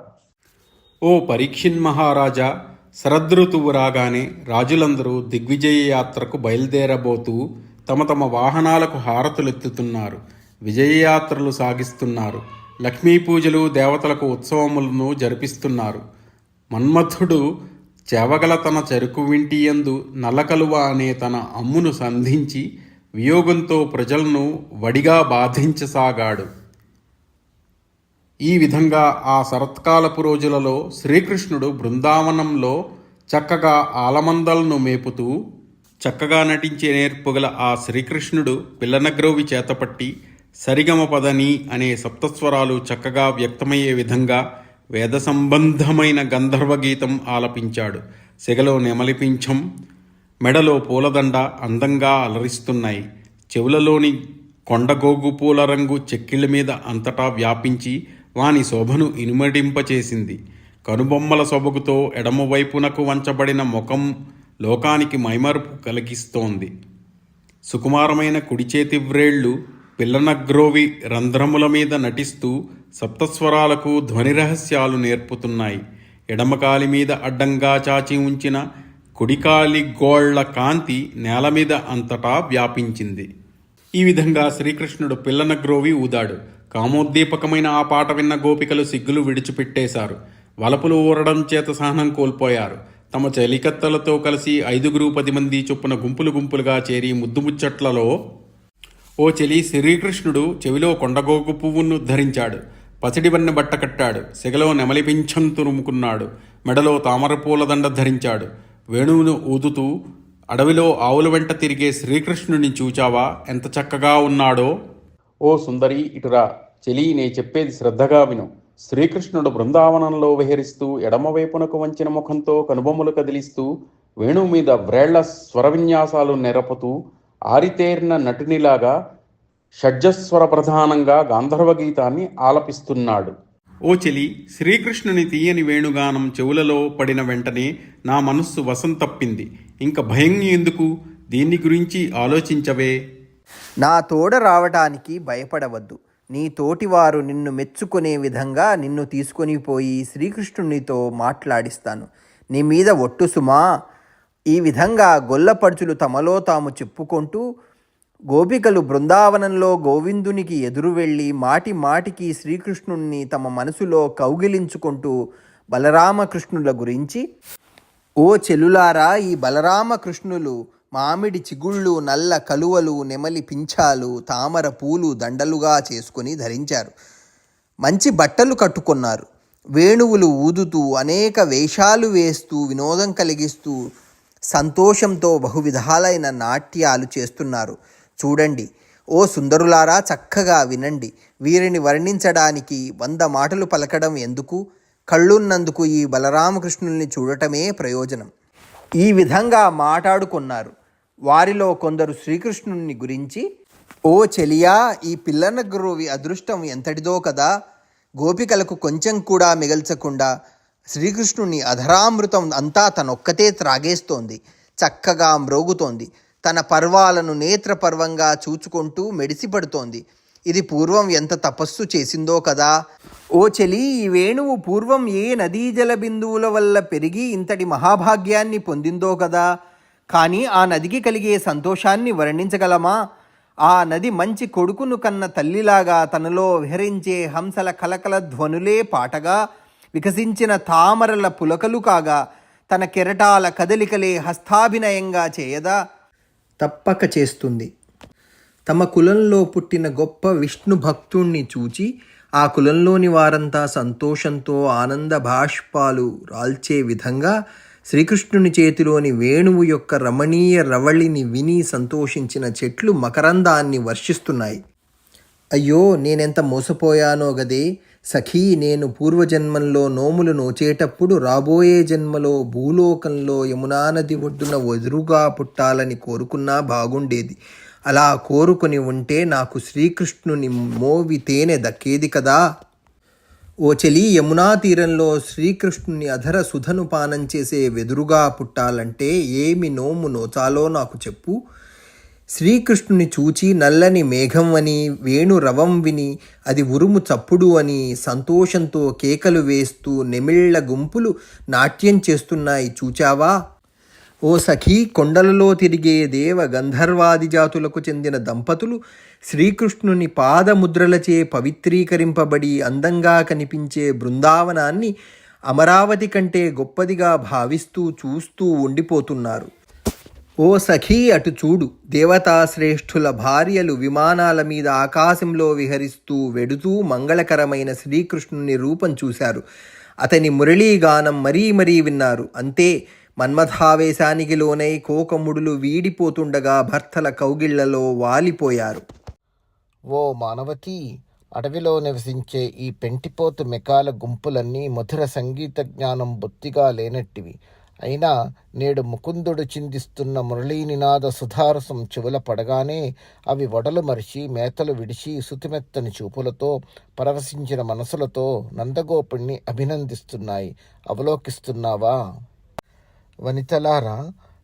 ఓ పరీక్షిన్ మహారాజా, శరదృతువు రాగానే రాజులందరూ దిగ్విజయ యాత్రకు బయలుదేరబోతూ తమ తమ వాహనాలకు హారతులెత్తుతున్నారు. విజయయాత్రలు సాగిస్తున్నారు. లక్ష్మీ పూజలు, దేవతలకు ఉత్సవములను జరిపిస్తున్నారు. మన్మథుడు చేవగల తన చెరుకు వింటియందు నల్లకలువ అనే తన అమ్మును సంధించి వియోగంతో ప్రజలను వడిగా బాధించసాగాడు. ఈ విధంగా ఆ శరత్కాలపు రోజులలో శ్రీకృష్ణుడు బృందావనంలో చక్కగా ఆలమందలను మేపుతూ చక్కగా నటించే నేర్పుగల ఆ శ్రీకృష్ణుడు పిల్లనగ్రోవి చేతపట్టి సరిగమపదని అనే సప్తస్వరాలు చక్కగా వ్యక్తమయ్యే విధంగా వేద సంబంధమైన గంధర్వ గీతం ఆలపించాడు. సెగలో నెమలిపించం, మెడలో పూలదండ అందంగా అలరిస్తున్నాయి. చెవులలోని కొండగోగు పూల రంగు చెక్కిళ్ళ మీద అంతటా వ్యాపించి వాని శోభను ఇనుమడింపచేసింది. కనుబొమ్మల సొబగుతో ఎడమవైపునకు వంచబడిన ముఖం లోకానికి మైమరుపు కలిగిస్తోంది. సుకుమారమైన కుడిచేతి వ్రేళ్లు పిల్లనగ్రోవి రంధ్రముల మీద నటిస్తూ సప్తస్వరాలకు ధ్వని రహస్యాలు నేర్పుతున్నాయి. ఎడమకాలి మీద అడ్డంగా చాచి ఉంచిన కుడికాలి గోళ్ల కాంతి నేల మీద అంతటా వ్యాపించింది. ఈ విధంగా శ్రీకృష్ణుడు పిల్లనగ్రోవి ఊదాడు. కామోద్దీపకమైన ఆ పాట విన్న గోపికలు సిగ్గులు విడిచిపెట్టేశారు. వలపులు ఊరడం చేత సహనం కోల్పోయారు. తమ చెలికత్తలతో కలిసి 5-10 మంది చొప్పున గుంపులు గుంపులుగా చేరి ముద్దుముచ్చట్లలో ఓ చెలి శ్రీకృష్ణుడు చెవిలో కొండగోగు పువ్వును ధరించాడు. పసిడివన్న బట్ట కట్టాడు. సెగలో నెమలిపించం తురుముకున్నాడు. మెడలో తామరపూలదండ ధరించాడు. వేణువును ఊదుతూ అడవిలో ఆవుల వెంట తిరిగే శ్రీకృష్ణుని చూచావా, ఎంత చక్కగా ఉన్నాడో. ఓ సుందరి, ఇటురా. చెలి, నే చెప్పేది శ్రద్ధగా విను. శ్రీకృష్ణుడు బృందావనంలో విహరిస్తూ ఎడమవైపునకు వంచిన ముఖంతో కనుబొమ్మలు కదిలిస్తూ వేణువు మీద వ్రేళ్ల స్వరవిన్యాసాలు నెరపుతూ ఆరితేరిన నటునిలాగా షడ్జస్వర ప్రధానంగా గాంధర్వ గీతాన్ని ఆలపిస్తున్నాడు. ఓ చెలి, శ్రీకృష్ణుని తీయని వేణుగానం చెవులలో పడిన వెంటనే నా మనస్సు వశం తప్పింది. ఇంక భయం ఎందుకు? దీన్ని గురించి ఆలోచించవే. నా తోడ రావటానికి భయపడవద్దు. నీ తోటివారు నిన్ను మెచ్చుకునే విధంగా నిన్ను తీసుకొని పోయి శ్రీకృష్ణునితో మాట్లాడిస్తాను. నీ మీద ఒట్టు సుమా. ఈ విధంగా గొల్లపడుచులు తమలో తాము చెప్పుకుంటూ గోపికలు బృందావనంలో గోవిందునికి ఎదురు వెళ్ళి మాటి మాటికి శ్రీకృష్ణుణ్ణి తమ మనసులో కౌగిలించుకుంటూ బలరామకృష్ణుల గురించి, ఓ చెలులారా, ఈ బలరామకృష్ణులు మామిడి చిగుళ్ళు, నల్ల కలువలు, నెమలి పింఛాలు, తామర పూలు దండలుగా చేసుకుని ధరించారు. మంచి బట్టలు కట్టుకున్నారు. వేణువులు ఊదుతూ అనేక వేషాలు వేస్తూ వినోదం కలిగిస్తూ సంతోషంతో బహువిధాలైన నాట్యాలు చేస్తున్నారు. చూడండి ఓ సుందరులారా, చక్కగా వినండి. వీరిని వర్ణించడానికి 100 మాటలు పలకడం ఎందుకు? కళ్ళున్నందుకు ఈ బలరామకృష్ణుల్ని చూడటమే ప్రయోజనం. ఈ విధంగా మాట్లాడుకున్నారు. వారిలో కొందరు శ్రీకృష్ణుని గురించి, ఓ చెలియా, ఈ పిల్లనగ్రోవి అదృష్టం ఎంతటిదో కదా. గోపికలకు కొంచెం కూడా మిగల్చకుండా శ్రీకృష్ణుని అధరామృతం అంతా తనొక్కతే త్రాగేస్తోంది. చక్కగా మ్రోగుతోంది. తన పర్వాలను నేత్రపర్వంగా చూచుకుంటూ మెడిసిపడుతోంది. ఇది పూర్వం ఎంత తపస్సు చేసిందో కదా. ఓ చెలి, ఈ వేణువు పూర్వం ఏ నదీజల బిందువుల వల్ల పెరిగి ఇంతటి మహాభాగ్యాన్ని పొందిందో కదా. కానీ ఆ నదికి కలిగే సంతోషాన్ని వర్ణించగలమా? ఆ నది మంచి కొడుకును కన్న తల్లిలాగా తనలో విహరించే హంసల కలకల ధ్వనులే పాటగా, వికసించిన తామరల పులకలు కాగా, తన కెరటాల కదలికలే హస్తాభినయంగా చేయదా? తప్పక చేస్తుంది. తమ కులంలో పుట్టిన గొప్ప విష్ణు భక్తుణ్ణి చూచి ఆ కులంలోని వారంతా సంతోషంతో ఆనంద బాష్పాలు రాల్చే విధంగా శ్రీకృష్ణుని చేతిలోని వేణువు యొక్క రమణీయ రవళిని విని సంతోషించిన చెట్లు మకరందాన్ని వర్షిస్తున్నాయి. అయ్యో, నేనెంత మోసపోయానో గదే సఖీ. నేను పూర్వజన్మంలో నోములు నోచేటప్పుడు రాబోయే జన్మలో భూలోకంలో యమునా నది ఒడ్డున ఎదురుగా పుట్టాలని కోరుకున్నా బాగుండేది. అలా కోరుకుని ఉంటే నాకు శ్రీకృష్ణుని మోవి తేనె దక్కేది కదా. ఓ చెలి, యమునా తీరంలో శ్రీకృష్ణుని అధర సుధను పానం చేసే వెదురుగా పుట్టాలంటే ఏమి నోము నోచాలో నాకు చెప్పు. శ్రీకృష్ణుని చూచి నల్లని మేఘం అని, వేణు రవం విని అది ఉరుము చప్పుడు అని సంతోషంతో కేకలు వేస్తూ నెమిళ్ల గుంపులు నాట్యం చేస్తున్నాయి చూచావా? ఓ సఖీ, కొండలలో తిరిగే దేవ గంధర్వాది జాతులకు చెందిన దంపతులు శ్రీకృష్ణుని పాదముద్రలచే పవిత్రీకరింపబడి అందంగా కనిపించే బృందావనాన్ని అమరావతి కంటే గొప్పదిగా భావిస్తూ చూస్తూ ఉండిపోతున్నారు. ఓ సఖీ, అటు చూడు. దేవతాశ్రేష్ఠుల భార్యలు విమానాల మీద ఆకాశంలో విహరిస్తూ వెడుతూ మంగళకరమైన శ్రీకృష్ణుని రూపం చూశారు. అతని మురళీగానం మరీ మరీ విన్నారు. అంతే, మన్మథావేశానికి లోనై కోకముడులు వీడిపోతుండగా భర్తల కౌగిళ్లలో వాలిపోయారు. ఓ మానవతి, అడవిలో నివసించే ఈ పెంటిపోతు మెకాల గుంపులన్నీ మధుర సంగీత జ్ఞానం బొత్తిగా లేనట్టివి. అయినా నేడు ముకుందుడు చిందిస్తున్న మురళీనినాద సుధారసం చెవుల పడగానే అవి వడలు మరిచి మేతలు విడిచి సుతిమెత్తని చూపులతో పరవశించిన మనసులతో నందగోపుణ్ణి అభినందిస్తున్నాయి. అవలోకిస్తున్నావా? వనితలారా,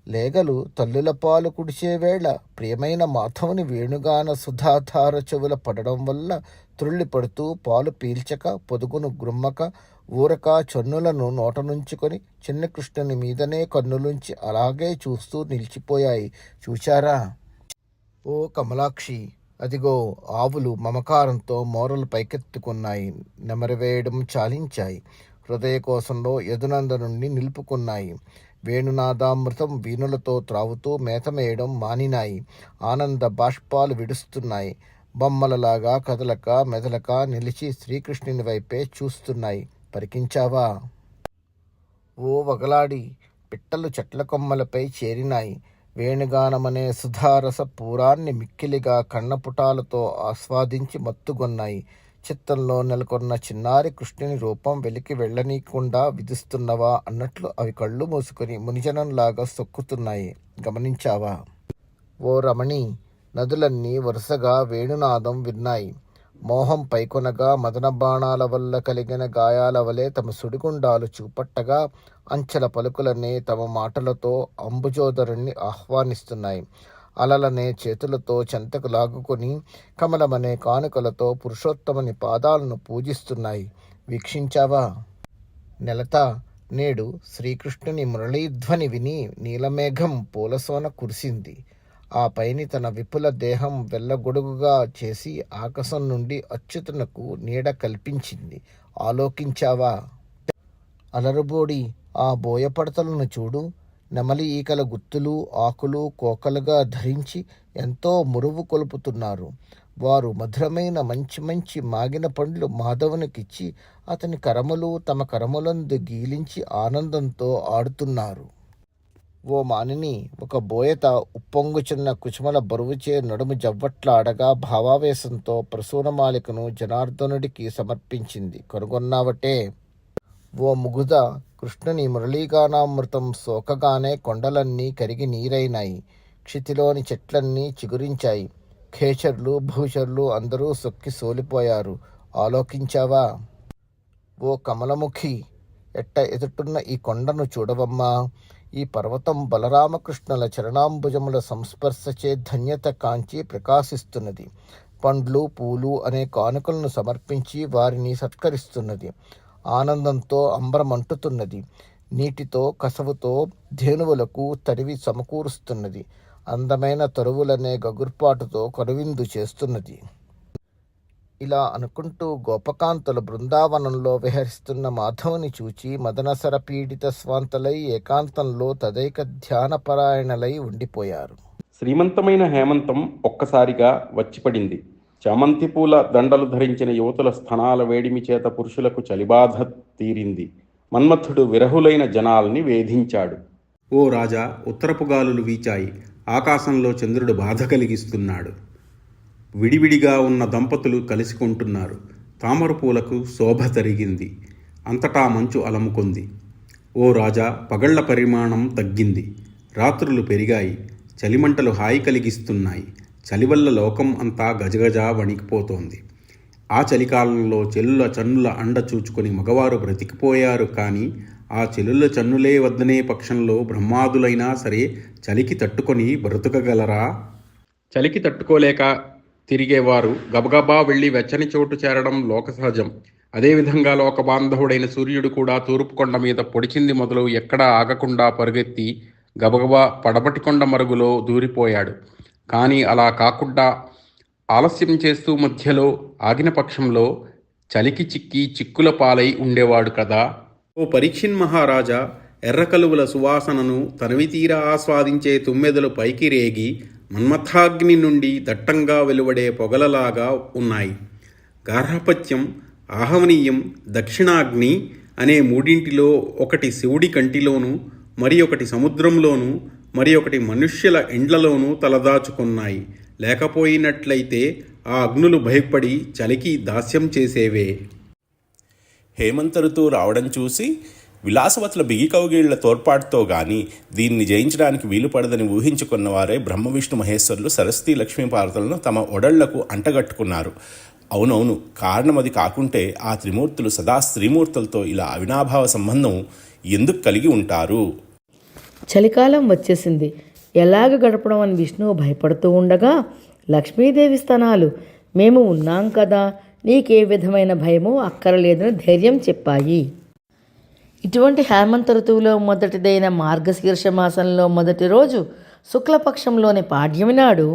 లేగలు తల్లుల పాలు కుడిచే వేళ ప్రియమైన మాధవుని వేణుగాన సుధాధార చెవుల పడడం వల్ల త్రుళ్ళిపడుతూ పాలు పీల్చక పొదుగును గ్రుమ్మక ఊరక చన్నులను నోట నుంచుకొని చిన్న కృష్ణుని మీదనే కన్నులుంచి అలాగే చూస్తూ నిలిచిపోయాయి. చూచారా? ఓ కమలాక్షి, అదిగో ఆవులు మమకారంతో మోరలు పైకెత్తుకున్నాయి, నెమరవేయడం చాలించాయి, హృదయ కోశంలో యదునందనుణ్ణి నిలుపుకున్నాయి, వేణునాదామృతం వీణులతో త్రావుతూ మేతమేయడం మానినాయి, ఆనంద బాష్పాలు విడుస్తున్నాయి, బొమ్మలలాగా కదలక మెదలక నిలిచి శ్రీకృష్ణుని వైపే చూస్తున్నాయి. పరికించావా? ఓ వగలాడి, పిట్టలు చెట్ల కొమ్మలపై చేరినాయి, వేణుగానమనే సుధారస పూరాన్ని మిక్కిలిగా కన్నపుటాలతో ఆస్వాదించి మత్తుగొన్నాయి. చిత్తంలో నెలకొన్న చిన్నారి కృష్ణుని రూపం వెలికి వెళ్ళనీయకుండా విధిస్తున్నవా అన్నట్లు అవి కళ్ళు మూసుకొని మునిజనంలాగా సొక్కుతున్నాయి. గమనించావా? ఓ రమణి, నదులన్నీ వరుసగా వేణునాదం విన్నాయి. మోహం పైకొనగా మదన బాణాల వల్ల కలిగిన గాయాల వలె తమ సుడిగుండాలు చూపట్టగా అంచెల పలుకులనే తమ మాటలతో అంబుజోదరుణ్ణి ఆహ్వానిస్తున్నాయి. అలలనే చేతులతో చెంతకు లాగుకొని కమలమనే కానుకలతో పురుషోత్తముని పాదాలను పూజిస్తున్నాయి. వీక్షించావా? నెలత, నేడు శ్రీకృష్ణుని మురళీధ్వని విని నీలమేఘం పూలసోన కురిసింది. ఆ పైని తన విపుల దేహం వెళ్ళగొడుగుగా చేసి ఆకాశం నుండి అచ్యుతునకు నీడ కల్పించింది. ఆలోకించావా? అలరుబోడి ఆ బోయపడతలను చూడు. నెమలి ఈకల గుత్తులు ఆకులు కోకలుగా ధరించి ఎంతో మురువు కొలుపుతున్నారు. వారు మధురమైన మంచి మంచి మాగిన పండ్లు మాధవునికిచ్చి అతని కరములు తమ కరములందు గీలించి ఆనందంతో ఆడుతున్నారు. ఓ మానిని, ఒక బోయత ఉప్పొంగుచున్న కుచుమల బరువుచే నడుము జవ్వట్లాడగా భావావేశంతో ప్రసూనమాలికను జనార్దనుడికి సమర్పించింది. కనుగొన్నావటే? ఓ ముగుద, కృష్ణుని మురళీగానామృతం సోకగానే కొండలన్నీ కరిగి నీరైనాయి, క్షితిలోని చెట్లన్నీ చిగురించాయి, ఖేచర్లు భూచర్లు అందరూ సొక్కి సోలిపోయారు. ఆలోకించావా? ఓ కమలముఖి, ఎట్ట ఎదుటున్న ఈ కొండను చూడవమ్మా. ఈ పర్వతం బలరామకృష్ణుల చరణాంబుజముల సంస్పర్శచే ధన్యత కాంచి ప్రకాశిస్తున్నది. పండ్లు పూలు అనే కానుకలను సమర్పించి వారిని సత్కరిస్తున్నది. ఆనందంతో అంబరమంటుతున్నది. నీటితో కసవుతో ధేనువులకు తడివి సమకూరుస్తున్నది. అందమైన తరువులనే గగుర్పాటుతో కనువిందు చేస్తున్నది. ఇలా అనుకుంటూ గోపకాంతలు బృందావనంలో విహరిస్తున్న మాధవుని చూచి మదనసర పీడిత స్వాంతలై ఏకాంతంలో తదైక ధ్యానపరాయణలై ఉండిపోయారు. శ్రీమంతమైన హేమంతం ఒక్కసారిగా వచ్చిపడింది. చామంతి పూల దండలు ధరించిన యువతుల స్థనాల వేడిమి చేత పురుషులకు చలిబాధ తీరింది. మన్మథుడు విరహులైన జనాల్ని వేధించాడు. ఓ రాజా, ఉత్తరపు గాలులు వీచాయి. ఆకాశంలో చంద్రుడు బాధ కలిగిస్తున్నాడు. విడివిడిగా ఉన్న దంపతులు కలిసికుంటున్నారు. తామర పూలకు శోభ తరిగింది. అంతటా మంచు అలముకుంది. ఓ రాజా, పగళ్ల పరిమాణం తగ్గింది. రాత్రులు పెరిగాయి. చలిమంటలు హాయి కలిగిస్తున్నాయి. చలివల్ల లోకం అంతా గజగజ వణికిపోతోంది. ఆ చలికాలంలో చెల్లుల చన్నుల అండ చూచుకొని మగవారు బ్రతికిపోయారు. కానీ ఆ చెల్లుల చన్నులే వద్దనే పక్షంలో బ్రహ్మాదులైనా సరే చలికి తట్టుకొని బ్రతుకగలరా? చలికి తట్టుకోలేక తిరిగేవారు గబగబా వెళ్ళి వెచ్చని చోటు చేరడం లోక సహజం. అదేవిధంగా లోకబాంధవుడైన సూర్యుడు కూడా తూర్పు కొండ మీద పొడిచింది మొదలు ఎక్కడా ఆగకుండా పరుగెత్తి గబగబా పడమటి కొండ మరుగులో దూరిపోయాడు. కానీ అలా కాకుండా ఆలస్యం చేస్తూ మధ్యలో ఆగిన పక్షంలో చలికి చిక్కి చిక్కుల పాలై ఉండేవాడు కదా. ఓ పరీక్షిన్ మహారాజా, ఎర్రకలువుల సువాసనను తనివితీరా ఆస్వాదించే తుమ్మెదలు పైకి రేగి మన్మథాగ్ని నుండి దట్టంగా వెలువడే పొగలలాగా ఉన్నాయి. గార్హపత్యం, ఆహవనీయం, దక్షిణాగ్ని అనే మూడింటిలో ఒకటి శివుడి కంటిలోనూ మరి ఒకటి సముద్రంలోనూ మరి ఒకటి మనుష్యుల ఇండ్లలోనూ తలదాచుకున్నాయి. లేకపోయినట్లయితే ఆ అగ్నులు భయపడి చలికి దాస్యం చేసేవే. హేమంత ఋతువు రావడం చూసి విలాసవతుల బిగి కౌగిళ్ల తోడ్పాటుతో గాని దీన్ని జయించడానికి వీలు పడదని ఊహించుకున్న వారే బ్రహ్మ విష్ణు మహేశ్వరులు సరస్వతీ లక్ష్మీపార్వతులను తమ ఒడళ్లకు అంటగట్టుకున్నారు. అవునవును, కారణం అది కాకుంటే ఆ త్రిమూర్తులు సదా స్త్రీమూర్తులతో ఇలా అవినాభావ సంబంధం ఎందుకు కలిగి ఉంటారు? చలికాలం వచ్చేసింది. ఎలాగ గడపడం అని విష్ణువు భయపడుతూ ఉండగా లక్ష్మీదేవి స్తనాలు మేము ఉన్నాం కదా, నీకే విధమైన భయమో అక్కరలేదని ధైర్యం చెప్పాయి. ఇటువంటి హేమంత ఋతువులో మొదటిదైన మార్గశీర్ష మాసంలో మొదటి రోజు శుక్లపక్షంలోని పాడ్యమి నాడు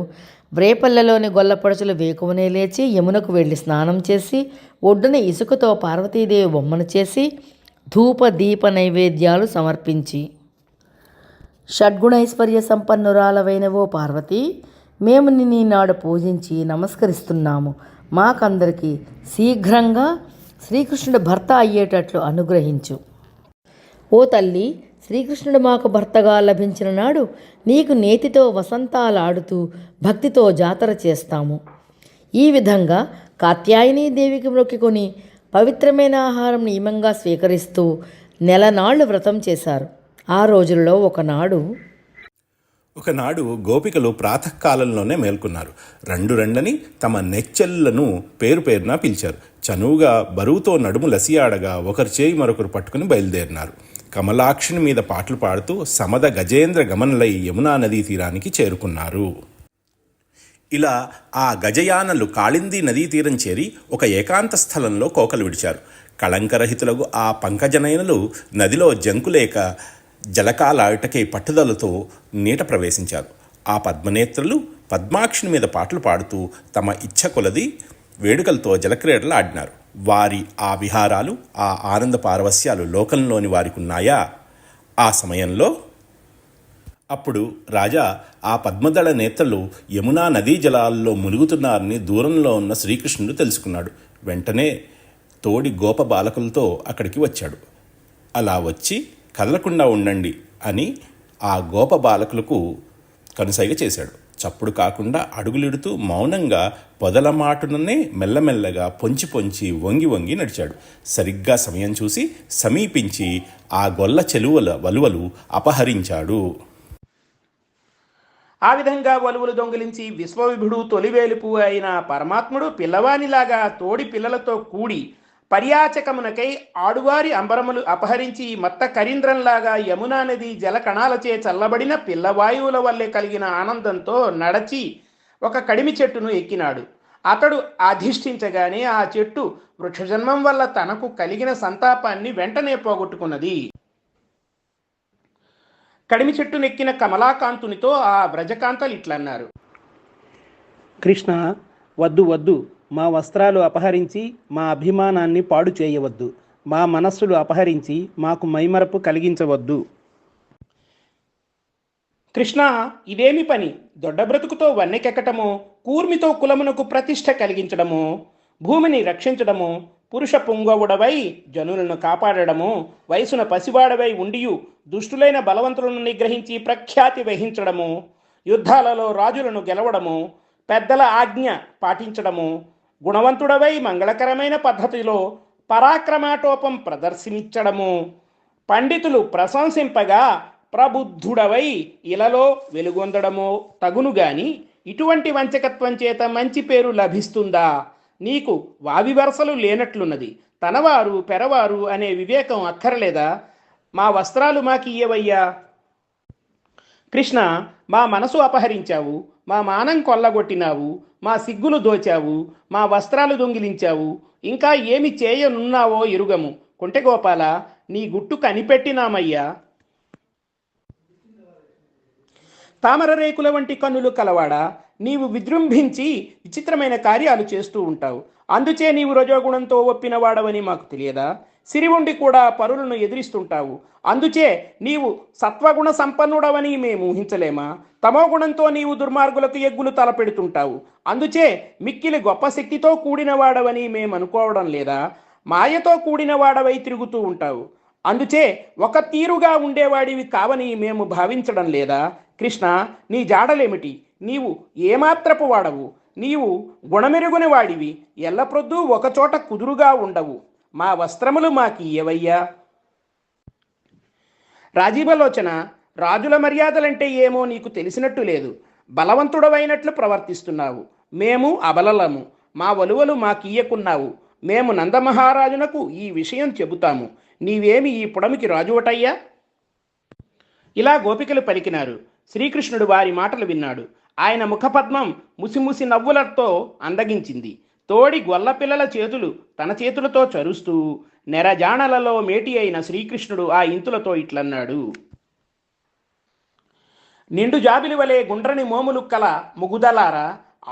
వ్రేపల్లెలోని గొల్లపడుచులు వేకువనే లేచి యమునకు వెళ్ళి స్నానం చేసి ఒడ్డున ఇసుకతో పార్వతీదేవి బొమ్మను చేసి ధూప దీప నైవేద్యాలు సమర్పించి, షడ్గుణైశ్వర్య సంపన్నురాలవైన ఓ పార్వతి, మేము నిన్నీనాడు పూజించి నమస్కరిస్తున్నాము. మాకందరికీ శీఘ్రంగా శ్రీకృష్ణుడి భర్త అయ్యేటట్లు అనుగ్రహించు. ఓ తల్లి, శ్రీకృష్ణుడు మాకు భర్తగా లభించిన నాడు నీకు నేతితో వసంతాలాడుతూ భక్తితో జాతర చేస్తాము. ఈ విధంగా కాత్యాయనీ దేవికి మొక్కుకొని పవిత్రమైన ఆహారం నియమంగా స్వీకరిస్తూ నెలనాళ్ళు వ్రతం చేశారు. ఆ రోజుల్లో ఒకనాడు గోపికలు ప్రాతకాలంలోనే మేల్కొన్నారు. రెండని తమ నెచ్చెళ్లను పేరు పేరున పిలిచారు. చనువుగా బరువుతో నడుము లసియాడగా ఒకరి చేయి మరొకరు పట్టుకుని బయలుదేరినారు. కమలాక్షిని మీద పాటలు పాడుతూ సమద గజేంద్ర గమనలై యమునా నదీ తీరానికి చేరుకున్నారు. ఇలా ఆ గజయానలు కాళిందీ నదీ తీరం చేరి ఒక ఏకాంత స్థలంలో కోకలు విడిచారు. కళంకరహితులకు ఆ పంకజనయనులు నదిలో జంకులేక జలకాలాటకే పట్టుదలతో నీట ప్రవేశించారు. ఆ పద్మనేత్రులు పద్మాక్షిని మీద పాటలు పాడుతూ తమ ఇచ్ఛ కొలది వేడుకలతో జలక్రీడలు ఆడినారు. వారి ఆ విహారాలు, ఆ ఆనంద పారవస్యాలు లోకంలోని వారికి ఉన్నాయా? ఆ సమయంలో అప్పుడు రాజా ఆ పద్మదళ నేత్రలు యమునా నదీ జలాల్లో మునుగుతున్నారని దూరంలో ఉన్న శ్రీకృష్ణుడు తెలుసుకున్నాడు. వెంటనే తోడి గోప బాలకులతో అక్కడికి వచ్చాడు. అలా వచ్చి కదలకుండా ఉండండి అని ఆ గోప బాలకులకు కనుసైగ చేశాడు. చప్పుడు కాకుండా అడుగులిడుతూ మౌనంగా పొదల మాటుననే మెల్లమెల్లగా పొంచి పొంచి వంగి వంగి నడిచాడు. సరిగ్గా సమయం చూసి సమీపించి ఆ గొల్ల చెలువల వలువలు అపహరించాడు. ఆ విధంగా వలువలు దొంగిలించి విశ్వవిభుడు తొలివేలుపు అయిన పరమాత్ముడు పిల్లవానిలాగా తోడి పిల్లలతో కూడి పర్యాచకమునకై ఆడువారి అంబరములు అపహరించి మత్త కరీంద్రంలాగా యమునా నది జల కణాలచే చల్లబడిన పిల్లవాయువుల వల్లే కలిగిన ఆనందంతో నడచి ఒక కడిమి చెట్టును ఎక్కినాడు. అతడు అధిష్ఠించగానే ఆ చెట్టు వృక్షజన్మం వల్ల తనకు కలిగిన సంతాపాన్ని వెంటనే పోగొట్టుకున్నది. కడిమి చెట్టునెక్కిన కమలాకాంతునితో ఆ వ్రజకాంతలు ఇట్లన్నారు: కృష్ణ, వద్దు వద్దు, మా వస్త్రాలు అపహరించి మా అభిమానాన్ని పాడు చేయవద్దు. మా మనస్సులు అపహరించి మాకు మైమరపు కలిగించవద్దు. కృష్ణ, ఇదేమి పని? దొడ్డ బ్రతుకుతో వన్నెకెక్కటము, కూర్మితో కులమునకు ప్రతిష్ట కలిగించడము, భూమిని రక్షించడము, పురుష పుంగవుడవై జనులను కాపాడడము, వయసున పసివాడవై ఉండియు దుష్టులైన బలవంతులను నిగ్రహించి ప్రఖ్యాతి వహించడము, యుద్ధాలలో రాజులను గెలవడము, పెద్దల ఆజ్ఞ పాటించడము, గుణవంతుడవై మంగళకరమైన పద్ధతిలో పరాక్రమాటోపం ప్రదర్శించడము, పండితులు ప్రశంసింపగా ప్రబుద్ధుడవై ఇలలో వెలుగొందడము తగును గాని ఇటువంటి వంచకత్వం చేత మంచి పేరు లభిస్తుందా? నీకు వావివరసలు లేనట్లున్నది. తనవారు పెరవారు అనే వివేకం అక్కరలేదా? మా వస్త్రాలు మాకు ఇయ్యవయ్యా. కృష్ణ, మా మనసు అపహరించావు, మా మానం కొల్లగొట్టినావు, మా సిగ్గులు దోచావు, మా వస్త్రాలు దొంగిలించావు, ఇంకా ఏమి చేయనున్నావో ఎరుగము. కొంటెగోపాల, నీ గుట్టు కనిపెట్టినామయ్యా. తామర రేకుల వంటి కన్నులు కలవాడా, నీవు విజృంభించి విచిత్రమైన కార్యాలు చేస్తూ ఉంటావు. అందుచే నీవు రజోగుణంతో ఒప్పినవాడవని మాకు తెలియదా? సిరి ఉండి కూడా పరులను ఎదిరిస్తుంటావు. అందుచే నీవు సత్వగుణ సంపన్నుడవని మేము ఊహించలేమా? తమోగుణంతో నీవు దుర్మార్గులకు ఎగ్గులు తలపెడుతుంటావు. అందుచే మిక్కిలి గొప్ప శక్తితో కూడిన వాడవని మేము అనుకోవడం లేదా? మాయతో కూడిన వాడవై తిరుగుతూ ఉంటావు. అందుచే ఒక తీరుగా ఉండేవాడివి కావని మేము భావించడం లేదా? కృష్ణ, నీ జాడలేమిటి? నీవు ఏమాత్రపు వాడవు? నీవు గుణమెరుగుని వాడివి, ఎల్లప్రొద్దూ ఒకచోట కుదురుగా ఉండవు. మా వస్త్రములు మాకియ్యవయ్యా. రాజీవలోచన, రాజుల మర్యాదలంటే ఏమో నీకు తెలిసినట్టు లేదు. బలవంతుడవైనట్లు ప్రవర్తిస్తున్నావు. మేము అబలలము, మా వలువలు మాకియ్యకున్నావు. మేము నందమహారాజునకు ఈ విషయం చెబుతాము. నీవేమి ఈ పుడమికి రాజువటయ్యా? ఇలా గోపికలు పలికినారు. శ్రీకృష్ణుడు వారి మాటలు విన్నాడు. ఆయన ముఖపద్మం ముసిముసి నవ్వులతో అందగించింది. తోడి గొల్లపిల్లల చేతులు తన చేతులతో చరుస్తూ నెరజాణలలో మేటి అయిన శ్రీకృష్ణుడు ఆ ఇంతులతో ఇట్లన్నాడు. నిండు జాబిలి వలె గుండ్రని మోములు కల ముగుదలారా,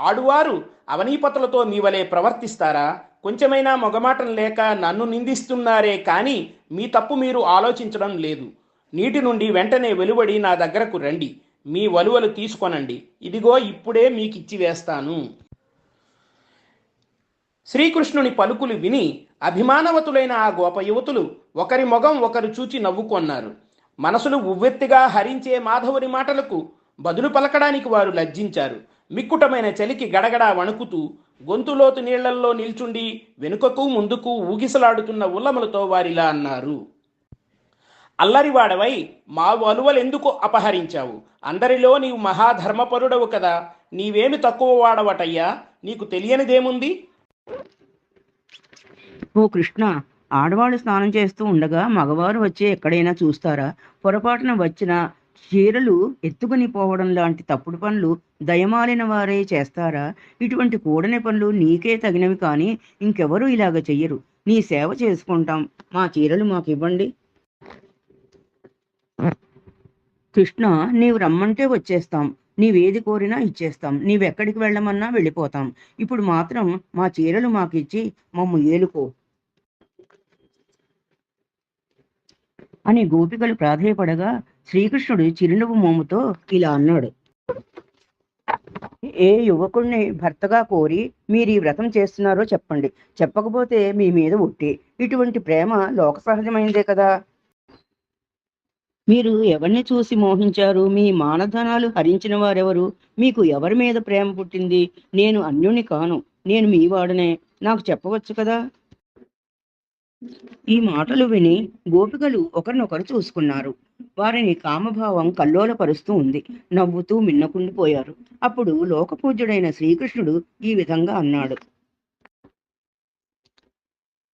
ఆడువారు అవనీపతులతో మీ వలె ప్రవర్తిస్తారా? కొంచెమైనా మొగమాటం లేక నన్ను నిందిస్తున్నారే కానీ మీ తప్పు మీరు ఆలోచించడం లేదు. నీటి నుండి వెంటనే వెలువడి నా దగ్గరకు రండి. మీ వలువలు తీసుకొనండి. ఇదిగో ఇప్పుడే మీకిచ్చి వేస్తాను. శ్రీకృష్ణుని పలుకులు విని అభిమానవతులైన ఆ గోప యువతులు ఒకరి మొగం ఒకరు చూచి నవ్వుకొన్నారు. మనసులు ఉవ్వెత్తిగా హరించే మాధవుని మాటలకు బదులు పలకడానికి వారు లజ్జించారు. మిక్కుటమైన చలికి గడగడా వణుకుతూ గొంతులోతు నీళ్లల్లో నిల్చుండి వెనుకకు ముందుకు ఊగిసలాడుతున్న ఉల్లములతో వారిలా అన్నారు. అల్లరివాడవై మా వలువలెందుకు అపహరించావు? అందరిలో నీవు మహాధర్మపరుడవు కదా. నీవేమి తక్కువ వాడవటయ్యా? నీకు తెలియనిదేముంది? ఓ కృష్ణ, ఆడవాళ్ళు స్నానం చేస్తూ ఉండగా మగవారు వచ్చి ఎక్కడైనా చూస్తారా? పొరపాటున వచ్చిన చీరలు ఎత్తుకుని పోవడం లాంటి తప్పుడు పనులు దయమాలిన వారే చేస్తారా? ఇటువంటి కూడని పనులు నీకే తగినవి కానీ ఇంకెవరూ ఇలాగ చెయ్యరు. నీ సేవ చేసుకుంటాం, మా చీరలు మాకు ఇవ్వండి. కృష్ణ, నీవు రమ్మంటే వచ్చేస్తాం, నీవేది కోరినా ఇచ్చేస్తాం, నీవెక్కడికి వెళ్ళమన్నా వెళ్ళిపోతాం. ఇప్పుడు మాత్రం మా చీరలు మాకిచ్చి మమ్ము ఏలుకో అని గోపికలు ప్రాధేయపడగా శ్రీకృష్ణుడు చిరునవ్వు మోముతో ఇలా అన్నాడు. ఏ యువకుడిని భర్తగా కోరి మీరు ఈ వ్రతం చేస్తున్నారో చెప్పండి. చెప్పకపోతే మీ మీద ఒట్టి. ఇటువంటి ప్రేమ లోక సహజమైందే కదా. మీరు ఎవరిని చూసి మోహించారు? మీ మానధనాలు హరించిన వారెవరు? మీకు ఎవరి మీద ప్రేమ పుట్టింది? నేను అన్యుని కాను, నేను మీ వాడనే, నాకు చెప్పవచ్చు కదా. ఈ మాటలు విని గోపికలు ఒకరినొకరు చూసుకున్నారు. వారిని కామభావం కల్లోలపరుస్తూ ఉంది. నవ్వుతూ మిన్నకుండిపోయారు. అప్పుడు లోకపూజ్యుడైన శ్రీకృష్ణుడు ఈ విధంగా అన్నాడు.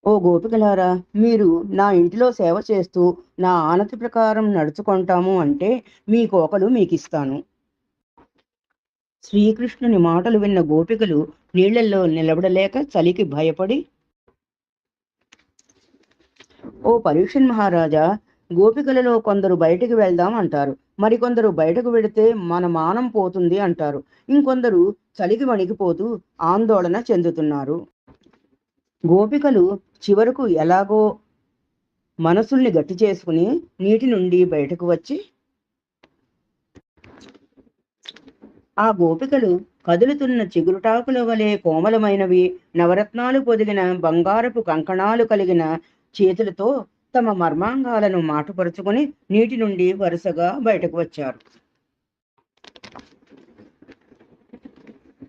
ఓ గోపికలారా, మీరు నా ఇంటిలో సేవ చేస్తూ నా ఆనతి ప్రకారం నడుచుకుంటాము అంటే మీ కోకలు మీకిస్తాను. శ్రీకృష్ణుని మాటలు విన్న గోపికలు నీళ్లలో నిలబడలేక చలికి భయపడి, ఓ పరీక్షన్ మహారాజా, గోపికలలో కొందరు బయటికి వెళ్దాం అంటారు, మరికొందరు బయటకు వెడితే మన మానం పోతుంది అంటారు, ఇంకొందరు చలికి వణికిపోతూ ఆందోళన చెందుతున్నారు. గోపికలు చివరకు ఎలాగో మనసుల్ని గట్టి చేసుకుని నీటి నుండి బయటకు వచ్చి, ఆ గోపికలు కదులుతున్న చిగురుటాకుల వలె కోమలమైనవి, నవరత్నాలు పొదిగిన బంగారపు కంకణాలు కలిగిన చేతులతో తమ మర్మాంగాలను మాటుపరుచుకొని నీటి నుండి వరుసగా బయటకు వచ్చారు.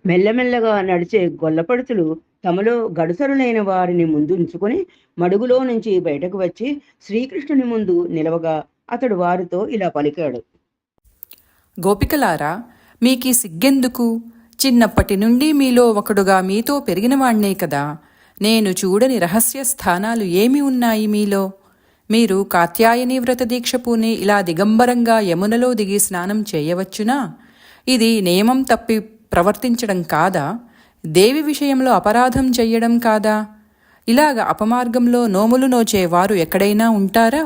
మెల్లమెల్లగా నడిచే గొల్లపడుతులు తమలో గడుసరులైన వారిని ముందుంచుకొని మడుగులో నుంచి బయటకు వచ్చి శ్రీకృష్ణుని ముందు నిలవగా అతడు వారితో ఇలా పలికాడు. గోపికలారా, మీకీ సిగ్గెందుకు? చిన్నప్పటి నుండి మీలో ఒకడుగా మీతో పెరిగినవాణ్ణే కదా. నేను చూడని రహస్య స్థానాలు ఏమి ఉన్నాయి మీలో? మీరు కాత్యాయని వ్రత దీక్ష పూని ఇలా దిగంబరంగా యమునలో దిగి స్నానం చేయవచ్చునా? ఇది నియమం తప్పి ప్రవర్తించడం కాదా? దేవి విషయంలో అపరాధం చెయ్యడం కాదా? ఇలాగ అపమార్గంలో నోములు నోచేవారు ఎక్కడైనా ఉంటారా?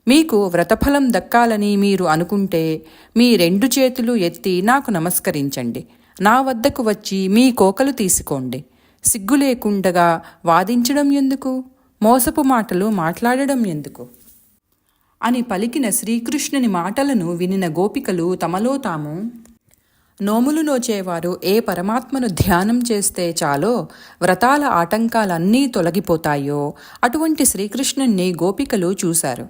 మీకు వ్రతఫలం దక్కాలని మీరు అనుకుంటే మీ 2 చేతులు ఎత్తి నాకు నమస్కరించండి. నా వద్దకు వచ్చి మీ కోకలు తీసుకోండి. సిగ్గు లేకుండగా వాదించడం ఎందుకు? మోసపు మాటలు మాట్లాడడం ఎందుకు? అని పలికిన శ్రీకృష్ణుని మాటలను వినిన గోపికలు తమలో తాము, నోములు నోచేవారు ఏ పరమాత్మను ధ్యానం చేస్తే చాలో వ్రతాల ఆటంకాలన్నీ తొలగిపోతాయో అటువంటి శ్రీకృష్ణుణ్ణి గోపికలు చూశారు.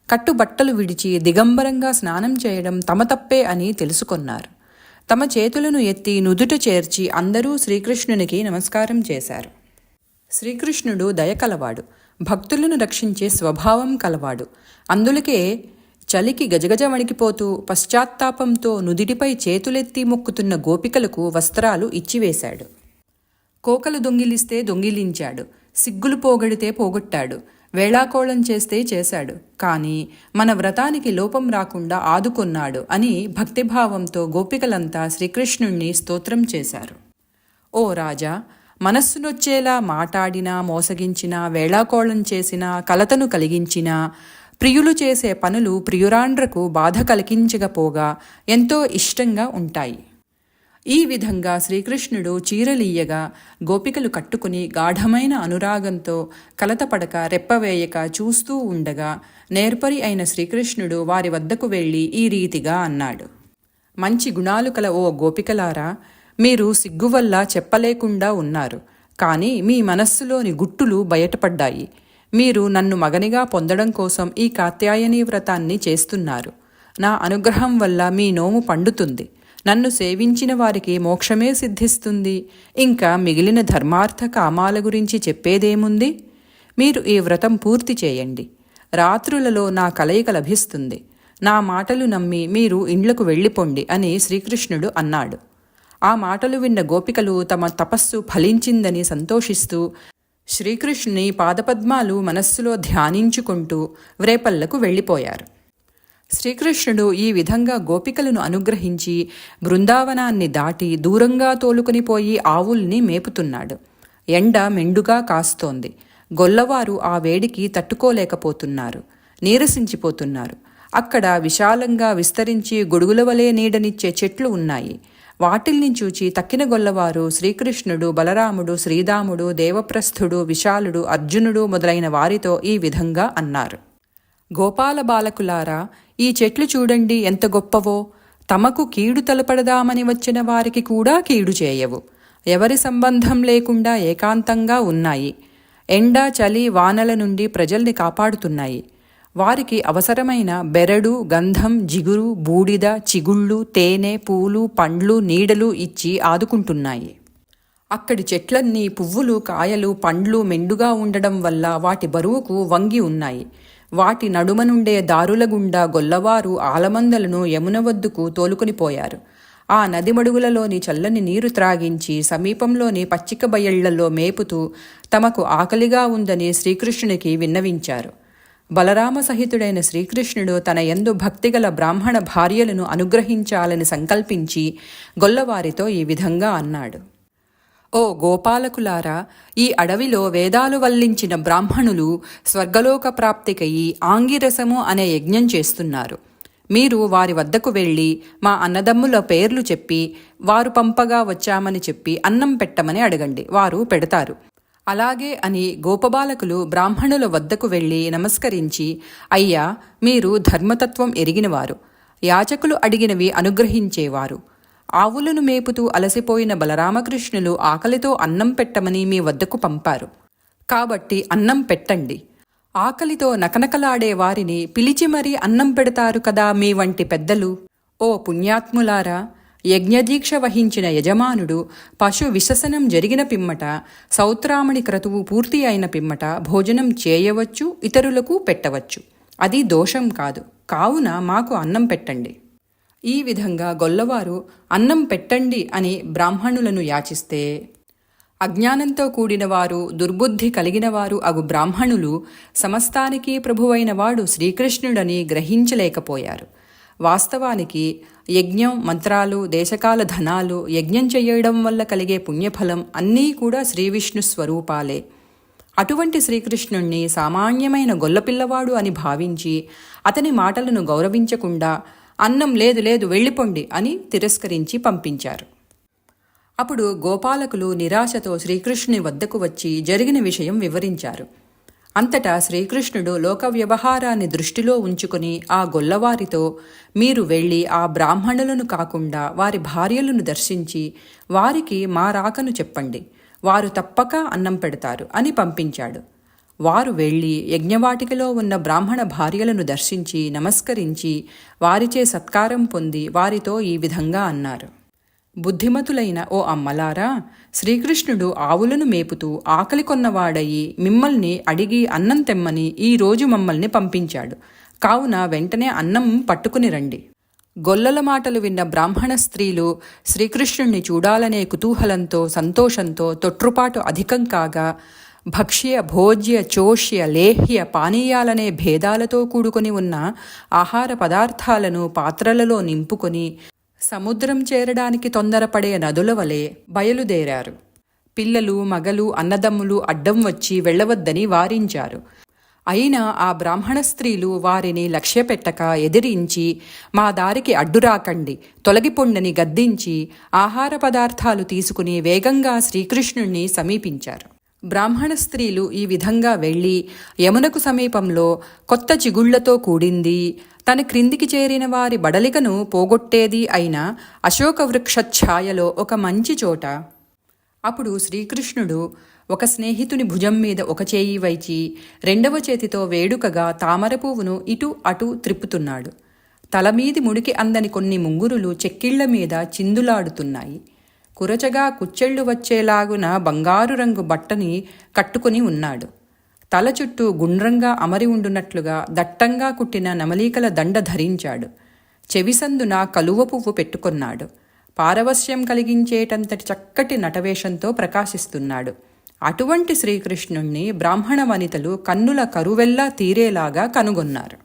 కట్టుబట్టలు విడిచి దిగంబరంగా స్నానం చేయడం తమ తప్పే అని తెలుసుకొన్నారు. తమ చేతులను ఎత్తి నుదుట చేర్చి అందరూ శ్రీకృష్ణునికి నమస్కారం చేశారు. శ్రీకృష్ణుడు దయ కలవాడు, భక్తులను రక్షించే స్వభావం కలవాడు. అందులకే చలికి గజగజ వణికిపోతూ పశ్చాత్తాపంతో నుదిటిపై చేతులెత్తి మొక్కుతున్న గోపికలకు వస్త్రాలు ఇచ్చివేశాడు. కోకలు దొంగిలిస్తే దొంగిలించాడు, సిగ్గులు పోగొడితే పోగొట్టాడు, వేళాకోళం చేస్తే చేశాడు, కానీ మన వ్రతానికి లోపం రాకుండా ఆదుకొన్నాడు అని భక్తిభావంతో గోపికలంతా శ్రీకృష్ణుణ్ణి స్తోత్రం చేశారు. ఓ రాజా, మనస్సునొచ్చేలా మాటాడినా, మోసగించినా, వేళాకోళం చేసినా, కలతను కలిగించినా, ప్రియులు చేసే పనులు ప్రియురాండ్రకు బాధ కలిగించకపోగా ఎంతో ఇష్టంగా ఉంటాయి. ఈ విధంగా శ్రీకృష్ణుడు చీరలీయగా గోపికలు కట్టుకుని గాఢమైన అనురాగంతో కలతపడక రెప్పవేయక చూస్తూ ఉండగా నేర్పరి అయిన శ్రీకృష్ణుడు వారి వద్దకు వెళ్ళి ఈ రీతిగా అన్నాడు. మంచి గుణాలు కల ఓ గోపికలారా, మీరు సిగ్గు వల్ల చెప్పలేకుండా ఉన్నారు, కానీ మీ మనస్సులోని గుట్టులు బయటపడ్డాయి. మీరు నన్ను మగనిగా పొందడం కోసం ఈ కాత్యాయనీ వ్రతాన్ని చేస్తున్నారు. నా అనుగ్రహం వల్ల మీ నోము పండుతుంది. నన్ను సేవించిన వారికి మోక్షమే సిద్ధిస్తుంది. ఇంకా మిగిలిన ధర్మార్థ కామాల గురించి చెప్పేదేముంది? మీరు ఈ వ్రతం పూర్తి చేయండి. రాత్రులలో నా కలయిక లభిస్తుంది. నా మాటలు నమ్మి మీరు ఇండ్లకు వెళ్ళిపోండి అని శ్రీకృష్ణుడు అన్నాడు. ఆ మాటలు విన్న గోపికలు తమ తపస్సు ఫలించిందని సంతోషిస్తూ శ్రీకృష్ణుని పాదపద్మాలు మనస్సులో ధ్యానించుకుంటూ వ్రేపల్లకు వెళ్ళిపోయారు. శ్రీకృష్ణుడు ఈ విధంగా గోపికలను అనుగ్రహించి బృందావనాన్ని దాటి దూరంగా తోలుకొనిపోయి ఆవుల్ని మేపుతున్నాడు. ఎండ మెండుగా కాస్తోంది. గొల్లవారు ఆ వేడికి తట్టుకోలేకపోతున్నారు, నీరసించిపోతున్నారు. అక్కడ విశాలంగా విస్తరించి గొడుగుల వలె నీడనిచ్చే చెట్లు ఉన్నాయి. వాటిల్ని చూచి తక్కిన గొల్లవారు శ్రీకృష్ణుడు, బలరాముడు, శ్రీదాముడు, దేవప్రస్థుడు, విశాలుడు, అర్జునుడు మొదలైన వారితో ఈ విధంగా అన్నారు. గోపాల బాలకులారా, ఈ చెట్లు చూడండి ఎంత గొప్పవో. తమకు కీడు తలపడదామని వచ్చిన వారికి కూడా కీడు చేయవు. ఎవరి సంబంధం లేకుండా ఏకాంతంగా ఉన్నాయి. ఎండ, చలి, వానల నుండి ప్రజల్ని కాపాడుతున్నాయి. వారికి అవసరమైన బెరడు, గంధం, జిగురు, బూడిద, చిగుళ్ళు, తేనె, పూలు, పండ్లు, నీడలు ఇచ్చి ఆదుకుంటున్నాయి. అక్కడి చెట్లన్నీ పువ్వులు, కాయలు, పండ్లు మెండుగా ఉండడం వల్ల వాటి బరువుకు వంగి ఉన్నాయి. వాటి నడుమ నుండే దారుల గుండా గొల్లవారు ఆలమందలను యమున వద్దకు తోలుకొనిపోయారు. ఆ నదిమడుగులలోని చల్లని నీరు త్రాగించి సమీపంలోని పచ్చిక బయళ్లలో మేపుతూ తమకు ఆకలిగా ఉందని శ్రీకృష్ణునికి విన్నవించారు. బలరామ సహితుడైన శ్రీకృష్ణుడు తన యందు భక్తిగల బ్రాహ్మణ భార్యలను అనుగ్రహించాలని సంకల్పించి గొల్లవారితో ఈ విధంగా అన్నాడు. ఓ గోపాలకులారా, ఈ అడవిలో వేదాలు వల్లించిన బ్రాహ్మణులు స్వర్గలోక ప్రాప్తికయి ఆంగిరసము అనే యజ్ఞం చేస్తున్నారు. మీరు వారి వద్దకు వెళ్ళి మా అన్నదమ్ముల పేర్లు చెప్పి వారు పంపగా వచ్చామని చెప్పి అన్నం పెట్టమని అడగండి, వారు పెడతారు. అలాగే అని గోపబాలకులు బ్రాహ్మణుల వద్దకు వెళ్ళి నమస్కరించి, అయ్యా, మీరు ధర్మతత్వం ఎరిగినవారు, యాచకులు అడిగినవి అనుగ్రహించేవారు. ఆవులను మేపుతూ అలసిపోయిన బలరామకృష్ణులు ఆకలితో అన్నం పెట్టమని మీ వద్దకు పంపారు. కాబట్టి అన్నం పెట్టండి. ఆకలితో నకనకలాడే వారిని పిలిచి మరీ అన్నం పెడతారు కదా మీ వంటి పెద్దలు. ఓ పుణ్యాత్ములారా, యజ్ఞదీక్ష వహించిన యజమానుడు పశు విససనం జరిగిన పిమ్మట, సౌత్రామణి క్రతువు పూర్తి అయిన పిమ్మట భోజనం చేయవచ్చు, ఇతరులకు పెట్టవచ్చు. అది దోషం కాదు. కావున మాకు అన్నం పెట్టండి. ఈ విధంగా గొల్లవారు అన్నం పెట్టండి అని బ్రాహ్మణులను యాచిస్తే, అజ్ఞానంతో కూడినవారు, దుర్బుద్ధి కలిగినవారు అగు బ్రాహ్మణులు సమస్తానికి ప్రభువైన వాడు శ్రీకృష్ణుడని గ్రహించలేకపోయారు. వాస్తవానికి యజ్ఞం, మంత్రాలు, దేశకాల ధనాలు, యజ్ఞం చేయడం వల్ల కలిగే పుణ్యఫలం అన్నీ కూడా శ్రీవిష్ణు స్వరూపాలే. అటువంటి శ్రీకృష్ణుణ్ణి సామాన్యమైన గొల్లపిల్లవాడు అని భావించి అతని మాటలను గౌరవించకుండా అన్నం లేదు లేదు వెళ్ళిపోండి అని తిరస్కరించి పంపించారు. అప్పుడు గోపాలకులు నిరాశతో శ్రీకృష్ణుని వద్దకు వచ్చి జరిగిన విషయం వివరించారు. అంతటా శ్రీకృష్ణుడు లోక వ్యవహారాన్ని దృష్టిలో ఉంచుకుని ఆ గొల్లవారితో, మీరు వెళ్ళి ఆ బ్రాహ్మణులను కాకుండా వారి భార్యలను దర్శించి వారికి మా రాకను చెప్పండి, వారు తప్పక అన్నం పెడతారు అని పంపించాడు. వారు వెళ్ళి యజ్ఞవాటికలో ఉన్న బ్రాహ్మణ భార్యలను దర్శించి నమస్కరించి వారిచే సత్కారం పొంది వారితో ఈ విధంగా అన్నారు. బుద్ధిమతులైన ఓ అమ్మలారా, శ్రీకృష్ణుడు ఆవులను మేపుతూ ఆకలి కొన్నవాడయి మిమ్మల్ని అడిగి అన్నం తెమ్మని ఈరోజు మమ్మల్ని పంపించాడు. కావున వెంటనే అన్నం పట్టుకుని రండి. గొల్లల మాటలు విన్న బ్రాహ్మణ స్త్రీలు శ్రీకృష్ణుణ్ణి చూడాలనే కుతూహలంతో సంతోషంతో తొట్రుపాటు అధికం కాగా భక్ష్య భోజ్య చోష్య లేహ్య పానీయాలనే భేదాలతో కూడుకొని ఉన్న ఆహార పదార్థాలను పాత్రలలో నింపుకొని సముద్రం చేరడానికి తొందరపడే నదుల వలె బయలుదేరారు. పిల్లలు మగలు అన్నదమ్ములు అడ్డం వచ్చి వెళ్ళవద్దని వారించారు. అయినా ఆ బ్రాహ్మణ స్త్రీలు వారిని లక్ష్యపెట్టక ఎదిరించి, మా దారికి అడ్డురాకండి, తొలగిపొండని గద్దించి ఆహార పదార్థాలు తీసుకుని వేగంగా శ్రీకృష్ణుణ్ణి సమీపించారు. బ్రాహ్మణ స్త్రీలు ఈ విధంగా వెళ్ళి యమునకు సమీపంలో కొత్త చిగుళ్లతో కూడింది, తన క్రిందికి చేరిన వారి బడలికను పోగొట్టేది అయిన అశోకవృక్ష ఛాయలో ఒక మంచి చోట. అప్పుడు శ్రీకృష్ణుడు ఒక స్నేహితుని భుజం మీద ఒక చేయి వైచి రెండవ చేతితో వేడుకగా తామర పువ్వును ఇటు అటు త్రిప్పుతున్నాడు. తలమీది ముడికి అందని కొన్ని ముంగురులు చెక్కిళ్ల మీద చిందులాడుతున్నాయి. కురచగా కుచ్చెళ్ళు వచ్చేలాగున బంగారు రంగు బట్టని కట్టుకుని ఉన్నాడు. తల చుట్టూ గుండ్రంగా అమరి ఉండునట్లుగా దట్టంగా కుట్టిన నమలీకల దండ ధరించాడు. చెవిసందున కలువ పువ్వు పెట్టుకున్నాడు. పారవస్యం కలిగించేటంతటి చక్కటి నటవేషంతో ప్రకాశిస్తున్నాడు. అటువంటి శ్రీకృష్ణుణ్ణి బ్రాహ్మణ వనితలు కన్నుల కరువెల్లా తీరేలాగా కనుగొన్నారు.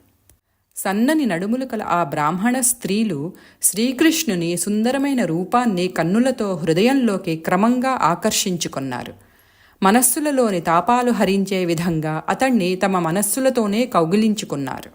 సన్నని నడుములు కల ఆ బ్రాహ్మణ స్త్రీలు శ్రీకృష్ణుని సుందరమైన రూపాన్ని కన్నులతో హృదయంలోకి క్రమంగా ఆకర్షించుకున్నారు. మనస్సులలోని తాపాలు హరించే విధంగా అతణ్ణి తమ మనస్సులతోనే కౌగిలించుకున్నారు.